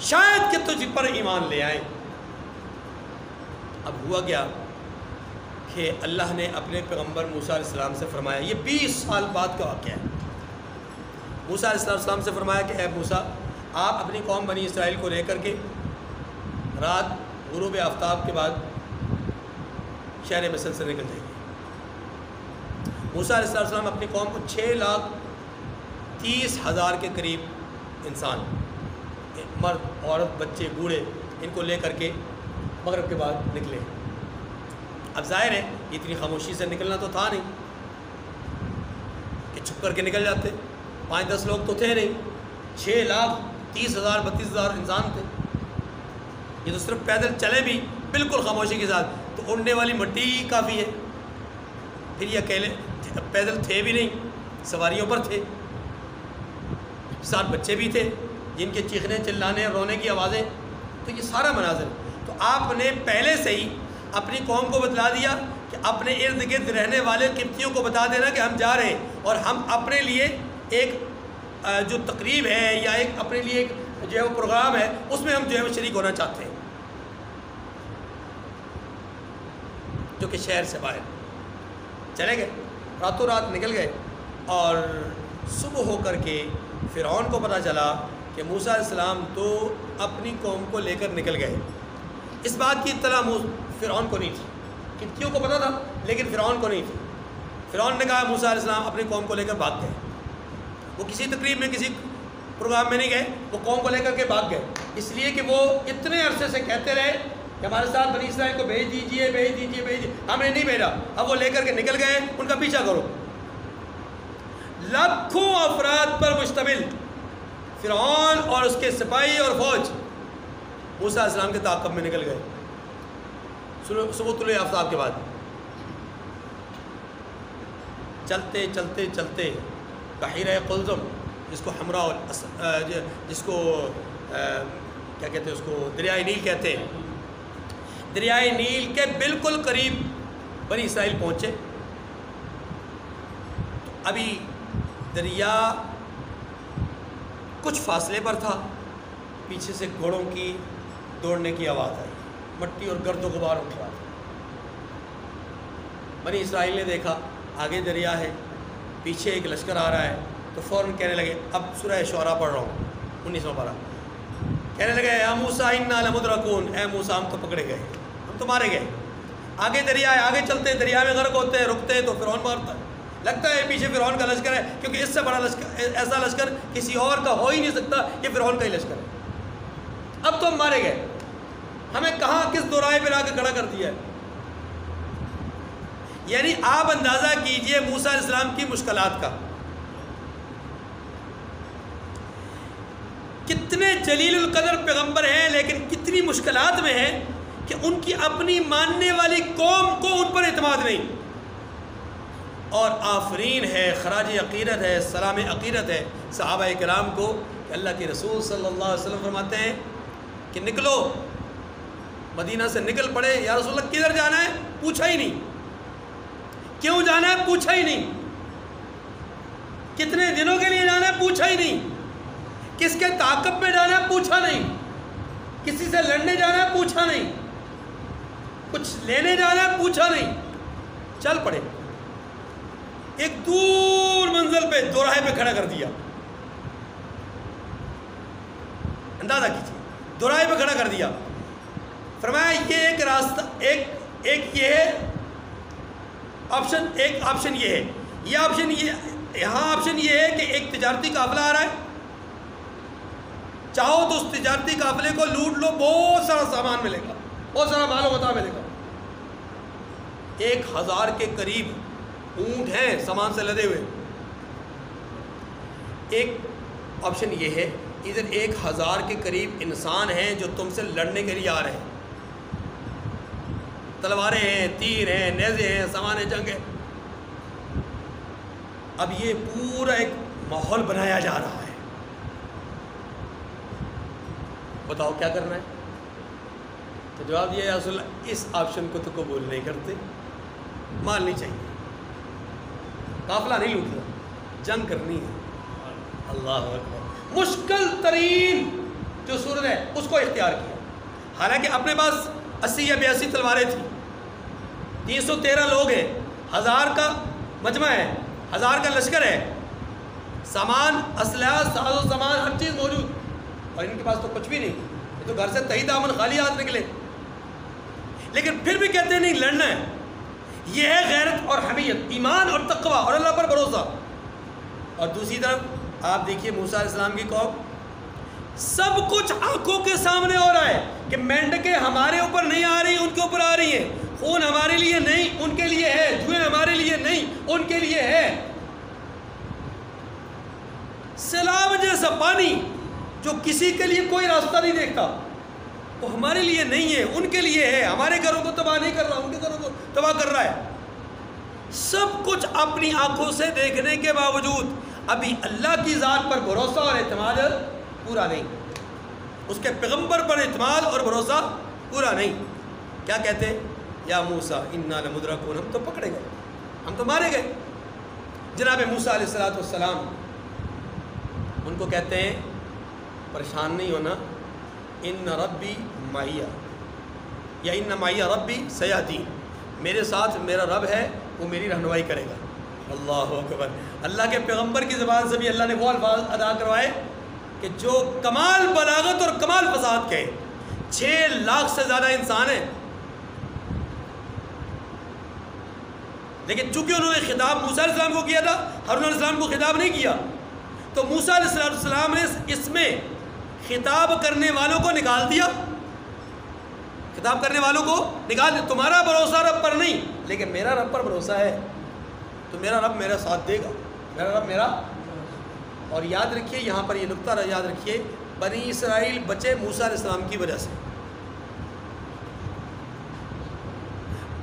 شاید کہ تجھ پر ایمان لے آئیں. اب ہوا گیا کہ اللہ نے اپنے پیغمبر موسیٰ علیہ السلام سے فرمایا, یہ 20 سال بعد کا واقعہ ہے. موسیٰ علیہ السلام سے فرمایا کہ اے موسیٰ آپ اپنی قوم بنی اسرائیل کو لے کر کے رات غروب آفتاب کے بعد شہر مصر سے نکل جائیں گے۔ موسیٰ علیہ السلام اپنی قوم کو 6,30,000 کے قریب انسان، مرد عورت بچے بوڑھے، ان کو لے کر کے مغرب کے بعد نکلے۔ اب ظاہر ہے اتنی خاموشی سے نکلنا تو تھا نہیں کہ چھپ کر کے نکل جاتے، 5-10 لوگ تو تھے نہیں، 6,30,000 32,000 انسان تھے۔ یہ تو صرف پیدل چلے بھی بالکل خاموشی کے ساتھ تو اڑنے والی مٹی ہی کافی ہے، پھر یہ اکیلے پیدل تھے بھی نہیں، سواریوں پر تھے، ساتھ بچے بھی تھے جن کے چیخنے چلانے اور رونے کی آوازیں، تو یہ سارا مناظر۔ تو آپ نے پہلے سے ہی اپنی قوم کو بتلا دیا کہ اپنے ارد گرد رہنے والے قبطیوں کو بتا دینا کہ ہم جا رہے ہیں اور ہم اپنے لیے ایک جو تقریب ہے یا ایک اپنے لیے ایک جو ہے وہ پروگرام ہے اس میں ہم جو ہے وہ شریک ہونا چاہتے ہیں، جو کہ شہر سے باہر چلے گئے، راتوں رات نکل گئے۔ اور صبح ہو کر کے فرعون کو پتہ چلا کہ موسیٰ علیہ السلام تو اپنی قوم کو لے کر نکل گئے۔ اس بات کی اطلاع فرعون کو نہیں تھی، قبطیوں کو پتہ تھا لیکن فرعون کو نہیں تھی۔ فرعون نے کہا موسیٰ علیہ السلام اپنی قوم کو لے کر بھاگ گئے۔ وہ کسی تقریب میں کسی پروگرام میں نہیں گئے، وہ قوم کو لے کر کے بھاگ گئے، اس لیے کہ وہ اتنے عرصے سے کہتے رہے کہ ہمارے ساتھ بنی اسرائیل کو بھیج دیجئے بھیج دیجئے بھیج دیجئے، ہم نے نہیں بھیجا۔ اب وہ لے کر کے نکل گئے، ان کا پیچھا کرو۔ لاکھوں افراد پر مشتمل فرعون اور اس کے سپاہی اور فوج موسیٰ علیہ السلام کے تعاقب میں نکل گئے صبح طلوع آفتاب کے بعد۔ چلتے چلتے چلتے بحیرہ قلزم، جس کو حمراء جس کو کیا کہتے ہیں اس کو دریائے نیل کہتے ہیں، دریائے نیل کے بالکل قریب بنی اسرائیل پہنچے۔ ابھی دریا کچھ فاصلے پر تھا، پیچھے سے گھوڑوں کی دوڑنے کی آواز آئی، مٹی اور گرد و غبار اٹھ رہا تھا۔ بنی اسرائیل نے دیکھا آگے دریا ہے، پیچھے ایک لشکر آ رہا ہے، تو فوراً کہنے لگے، اب سورہ شعراء پڑھ رہا ہوں 19واں پارہ، کہنے لگے یا موسیٰ انا لمدرکون، اے موسیٰ ہم تو پکڑے گئے، ہم تو مارے گئے۔ آگے دریا ہے، آگے چلتے ہیں، دریا میں غرق ہوتے ہیں، رکتے ہیں تو فرعون مارتا ہے، لگتا ہے پیچھے فرعون کا لشکر ہے، کیونکہ اس سے بڑا لشکر، ایسا لشکر کسی اور کا ہو ہی نہیں سکتا، یہ فرعون کا ہی لشکر ہے۔ اب تو ہم مارے گئے، ہمیں کہاں کس دورائے پہ لا کے کھڑا کر دیا ہے۔ یعنی آپ اندازہ کیجئے موسیٰ علیہ السلام کی مشکلات کا، کتنے جلیل القدر پیغمبر ہیں لیکن کتنی مشکلات میں ہیں کہ ان کی اپنی ماننے والی قوم کو ان پر اعتماد نہیں۔ اور آفرین ہے، خراج عقیدت ہے، سلام عقیدت ہے صحابہ کرام کو کہ اللہ کے رسول صلی اللہ علیہ وسلم فرماتے ہیں کہ نکلو، مدینہ سے نکل پڑے، یا رسول اللہ کدھر جانا ہے؟ پوچھا ہی نہیں، کیوں جانا ہے؟ پوچھا ہی نہیں، کتنے دنوں کے لیے جانا ہے؟ پوچھا ہی نہیں، کس کے تعاقب میں جانا ہے؟ پوچھا نہیں، کسی سے لڑنے جانا ہے؟ پوچھا نہیں، کچھ لینے جانا ہے؟ پوچھا نہیں، چل پڑے۔ ایک دور منزل پہ دوراہے پہ کھڑا کر دیا، اندازہ کیجیے، دوراہے پہ کھڑا کر دیا، فرمایا یہ ایک راستہ، ایک یہ ہے آپشن، ایک آپشن یہ ہے، یہ آپشن یہ یہاں آپشن یہ ہے کہ ایک تجارتی قافلہ آ رہا ہے، چاہو تو اس تجارتی قافلے کو لوٹ لو، بہت سارا سامان ملے گا، بہت سارا مال و متاع ملے گا، 1000 کے قریب اونٹ ہیں سامان سے لدے ہوئے۔ ایک آپشن یہ ہے، ادھر 1000 کے قریب انسان ہیں جو تم سے لڑنے کے لیے آ رہے ہیں، تلواریں ہیں، تیر ہیں، نیزے ہیں، سامان جنگ ہے۔ اب یہ پورا ایک ماحول بنایا جا رہا ہے، بتاؤ کیا کرنا ہے؟ تو جواب دیا یا رسول اللہ اس آپشن کو تو قبول نہیں کرتے، مال نہیں چاہیے، قافلہ نہیں لوٹنا، جنگ کرنی ہے۔ اللہ اکبر، مشکل ترین جو صورت ہے اس کو اختیار کیا، حالانکہ اپنے پاس 80 یا 82 تلواریں تھیں، 313 لوگ ہیں، 1000 کا مجمع ہے، 1000 کا لشکر ہے، سامان، اسلحہ، ساز و سامان، ہر چیز موجود، اور ان کے پاس تو کچھ بھی نہیں, یہ تو گھر سے تہی دامن خالی ہاتھ نکلے, لیکن پھر بھی کہتے ہیں نہیں لڑنا ہے. یہ ہے غیرت اور حمیت, ایمان اور تقوی اور اللہ پر بھروسہ. اور دوسری طرف آپ دیکھیے موسیٰ علیہ السلام کی قوم, سب کچھ آنکھوں کے سامنے ہو رہا ہے کہ مینڈکیں ہمارے اوپر نہیں آ رہی, ان کے اوپر آ رہی ہیں, خون ہمارے لیے نہیں ان کے لیے ہے, جوئیں ہمارے لیے نہیں ان کے لیے ہے, سیلاب جیسا پانی جو کسی کے لیے کوئی راستہ نہیں دیکھتا وہ ہمارے لیے نہیں ہے ان کے لیے ہے, ہمارے گھروں کو تباہ نہیں کر رہا, ان کے گھروں کو تباہ کر رہا ہے. سب کچھ اپنی آنکھوں سے دیکھنے کے باوجود ابھی اللہ کی ذات پر بھروسہ اور اعتماد پورا نہیں, اس کے پیغمبر پر اعتماد اور بھروسہ پورا نہیں. کیا کہتے ہیں, یا موسیٰ انا لمدرکون, ہم تو پکڑے گئے, ہم تو مارے گئے. جناب موسیٰ علیہ السلام ان کو کہتے ہیں پریشان نہیں ہونا, ان ربی معیہ یا ان معیہ ربی سیہدین, میرے ساتھ میرا رب ہے وہ میری رہنمائی کرے گا. اللہ اکبر. اللہ کے پیغمبر کی زبان سے بھی اللہ نے وہ الفاظ ادا کروائے کہ جو کمال بلاغت اور کمال فصاحت کے. 6 لاکھ سے زیادہ انسان ہیں, لیکن چونکہ انہوں نے خطاب موسیٰ علیہ السلام کو کیا تھا, ہارون علیہ السلام کو خطاب نہیں کیا, تو موسیٰ علیہ السلام نے اس میں خطاب کرنے والوں کو نکال دیا, خطاب کرنے والوں کو نکال دیا. تمہارا بھروسہ رب پر نہیں لیکن میرا رب پر بھروسہ ہے, تو میرا رب میرا ساتھ دے گا, میرا رب میرا. اور یاد رکھیے یہاں پر یہ نقطہ یاد رکھیے, بنی اسرائیل بچے موسیٰ علیہ السلام کی وجہ سے.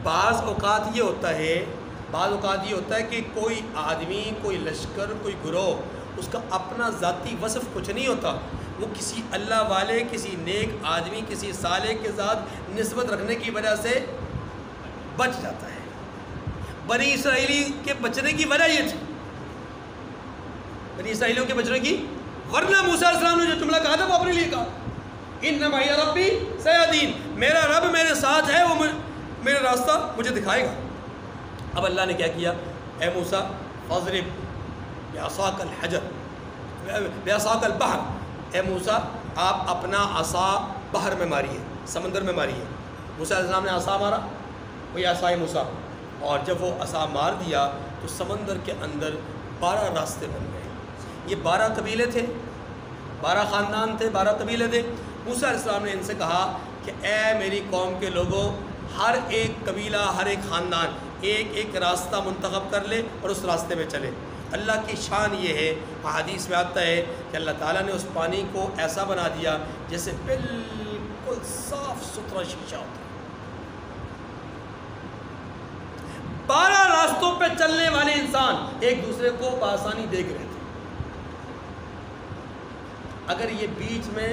بعض اوقات یہ ہوتا ہے کہ کوئی آدمی, کوئی لشکر, کوئی گروہ, اس کا اپنا ذاتی وصف کچھ نہیں ہوتا, وہ کسی اللہ والے, کسی نیک آدمی, کسی صالح کے ساتھ نسبت رکھنے کی وجہ سے بچ جاتا ہے. بنی اسرائیلی کے بچنے کی وجہ یہ تھی, بنی اسرائیلیوں کے بچنے کی, ورنہ موسیٰ علیہ السلام نے جو جملہ کہا تھا وہ اپنے لیے کہا, ان معیہ ربی سیہدین, میرا رب میرے ساتھ ہے, وہ میرا راستہ مجھے دکھائے گا. اب اللہ نے کیا کیا, اے موسیٰ فاضرب بعصاک الحجر بعصاک البحر, اے موسیٰ آپ اپنا عصا بحر میں ماریے, سمندر میں ماریے. موسیٰ علیہ السلام نے عصا مارا, وہی عصائے موسیٰ, اور جب وہ عصا مار دیا تو سمندر کے اندر 12 راستے بن گئے. یہ 12 قبیلے تھے, 12 خاندان تھے, 12 قبیلے تھے. موسیٰ علیہ السلام نے ان سے کہا کہ اے میری قوم کے لوگوں, ہر ایک قبیلہ, ہر ایک خاندان ایک ایک راستہ منتخب کر لے اور اس راستے میں چلے. اللہ کی شان یہ ہے, حدیث میں آتا ہے کہ اللہ تعالیٰ نے اس پانی کو ایسا بنا دیا جیسے بالکل صاف ستھرا شیشہ ہوتا ہے. 12 راستوں پہ چلنے والے انسان ایک دوسرے کو بآسانی دیکھ رہے تھے. اگر یہ بیچ میں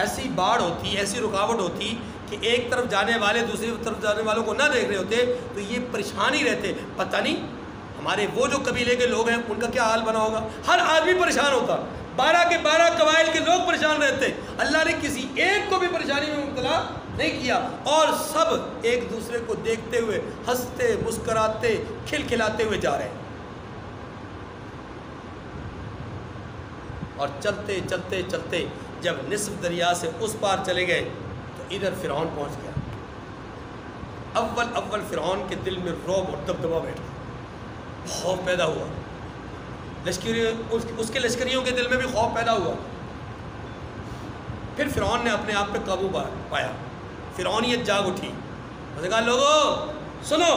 ایسی باڑ ہوتی, ایسی رکاوٹ ہوتی کہ ایک طرف جانے والے دوسری طرف جانے والوں کو نہ دیکھ رہے ہوتے تو یہ پریشان ہی رہتے. پتہ نہیں ہمارے وہ جو قبیلے کے لوگ ہیں ان کا کیا حال بنا ہوگا, ہر آدمی پریشان ہوتا, 12 کے 12 قبائل کے لوگ پریشان رہتے. اللہ نے کسی ایک کو بھی پریشانی میں مبتلا نہیں کیا, اور سب ایک دوسرے کو دیکھتے ہوئے ہنستے مسکراتے کھلکھلاتے ہوئے جا رہے ہیں. اور چلتے چلتے چلتے جب نصف دریا سے اس پار چلے گئے تو ادھر فرعون پہنچ گیا. اول فرعون کے دل میں رعب اور دبدبہ بیٹھا, خوف پیدا ہوا, اس کے لشکریوں کے دل میں بھی خوف پیدا ہوا. پھر فرعون نے اپنے آپ پہ قابو پایا, فرعونیت جاگ اٹھی, اس نے کہا لوگوں سنو,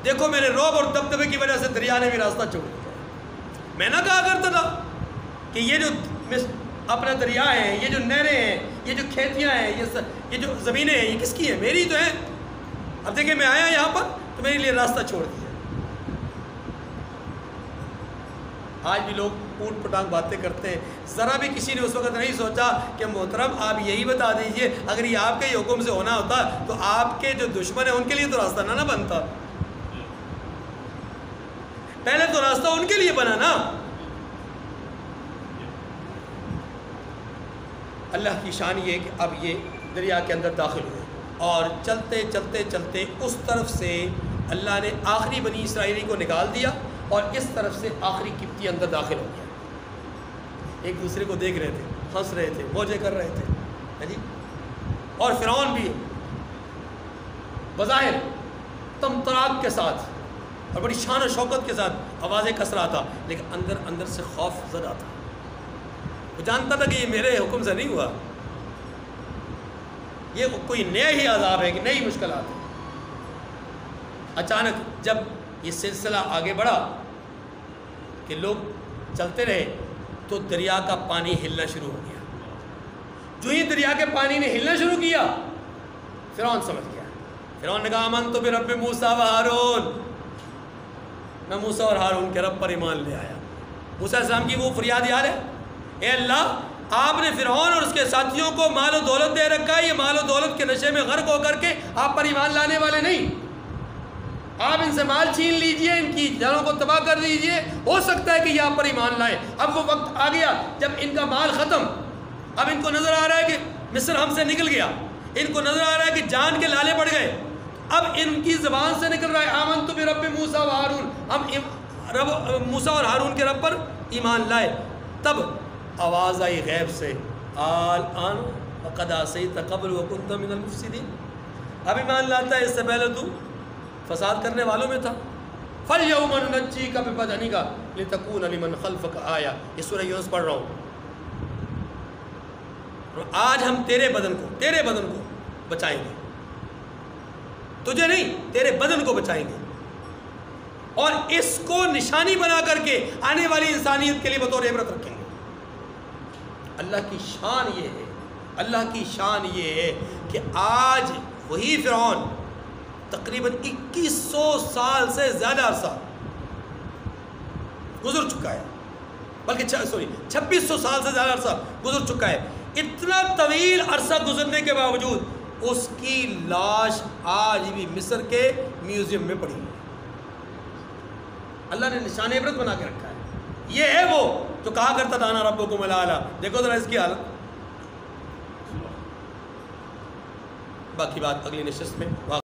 دیکھو میرے رعب اور دبدبے کی وجہ سے دریا نے بھی راستہ چھوڑ دیا. میں نہ کہا کرتا تھا کہ یہ جو اپنا دریا ہے, یہ جو نہریں ہیں, یہ جو کھیتیاں ہیں, یہ جو زمینیں ہیں, یہ کس کی ہیں؟ میری تو ہیں. اب دیکھیں میں آیا یہاں پر تو میرے لیے راستہ چھوڑ دیا. آج بھی لوگ اوٹ پٹانگ باتیں کرتے ہیں. ذرا بھی کسی نے اس وقت نہیں سوچا کہ محترم آپ یہی بتا دیجئے, اگر یہ آپ کے ہی حکم سے ہونا ہوتا تو آپ کے جو دشمن ہیں ان کے لیے تو راستہ نہ بنتا. پہلے تو راستہ ان کے لیے بنا نا. اللہ کی شان یہ کہ اب یہ دریا کے اندر داخل ہوئے, اور چلتے چلتے چلتے اس طرف سے اللہ نے آخری بنی اسرائیلی کو نکال دیا, اور اس طرف سے آخری قبطی اندر داخل ہو گیا. ایک دوسرے کو دیکھ رہے تھے, ہنس رہے تھے، موجے کر رہے تھے، ہے جی. اور فرعون بھی بظاہر تمطراق کے ساتھ اور بڑی شان و شوکت کے ساتھ آوازیں کس رہا تھا، لیکن اندر اندر سے خوف زدہ تھا. وہ جانتا تھا کہ یہ میرے حکم سے نہیں ہوا، یہ کوئی نیا ہی عذاب ہے کہ نئی مشکلات ہیں. اچانک جب یہ سلسلہ آگے بڑھا کہ لوگ چلتے رہے تو دریا کا پانی ہلنا شروع ہو گیا. جو ہی دریا کے پانی نے ہلنا شروع کیا فرعون سمجھ گیا. فرعون نے کہا آمنت برب موسیٰ و ہارون، میں موسیٰ اور ہارون کے رب پر ایمان لے آیا. موسیٰ علیہ السلام کی وہ فریاد یاد ہے، اے اللہ آپ نے فرعون اور اس کے ساتھیوں کو مال و دولت دے رکھا ہے، یہ مال و دولت کے نشے میں غرق ہو کر کے آپ پر ایمان لانے والے نہیں. آپ ان سے مال چھین لیجئے، ان کی جانوں کو تباہ کر دیجئے، ہو سکتا ہے کہ یہ آپ پر ایمان لائیں. اب وہ وقت آ گیا جب ان کا مال ختم، اب ان کو نظر آ رہا ہے کہ مصر ہم سے نکل گیا، ان کو نظر آ رہا ہے کہ جان کے لالے پڑ گئے. اب ان کی زبان سے نکل رہا ہے آمنت برب موسیٰ و ہارون، ہم موسیٰ اور ہارون کے رب پر ایمان لائے. تب آواز آئی غیب سے، الآن وقد عصیت قبل وکنت من المفسدین، اب ایمان لاتا ہے، اس سے پہلے تو فساد کرنے والوں میں تھا. فَالْيَوْمَ نُنَجِّيكَ بِبَدَنِكَ لِتَكُونَ لِمَنْ خَلْفَكَ آیَةً. یہ سورہ یونس پڑھ رہا ہوں. آج ہم تیرے بدن کو بچائیں گے، تجھے نہیں، تیرے بدن کو بچائیں گے، اور اس کو نشانی بنا کر کے آنے والی انسانیت کے لیے بطور عبرت رکھیں گے. اللہ کی شان یہ ہے، اللہ کی شان یہ ہے کہ آج وہی فرعون تقریباً 2100 سال سے زیادہ عرصہ گزر چکا ہے، بلکہ 2600 سال سے زیادہ عرصہ گزر چکا ہے. اتنا طویل عرصہ گزرنے کے باوجود اس کی لاش آج بھی مصر کے میوزیم میں پڑی ہے. اللہ نے نشان عبرت بنا کے رکھا ہے. یہ ہے وہ جو کہا کرتا تھا انا ربکم الاعلی. دیکھو ذرا اس کی حالت. باقی بات اگلی نشست میں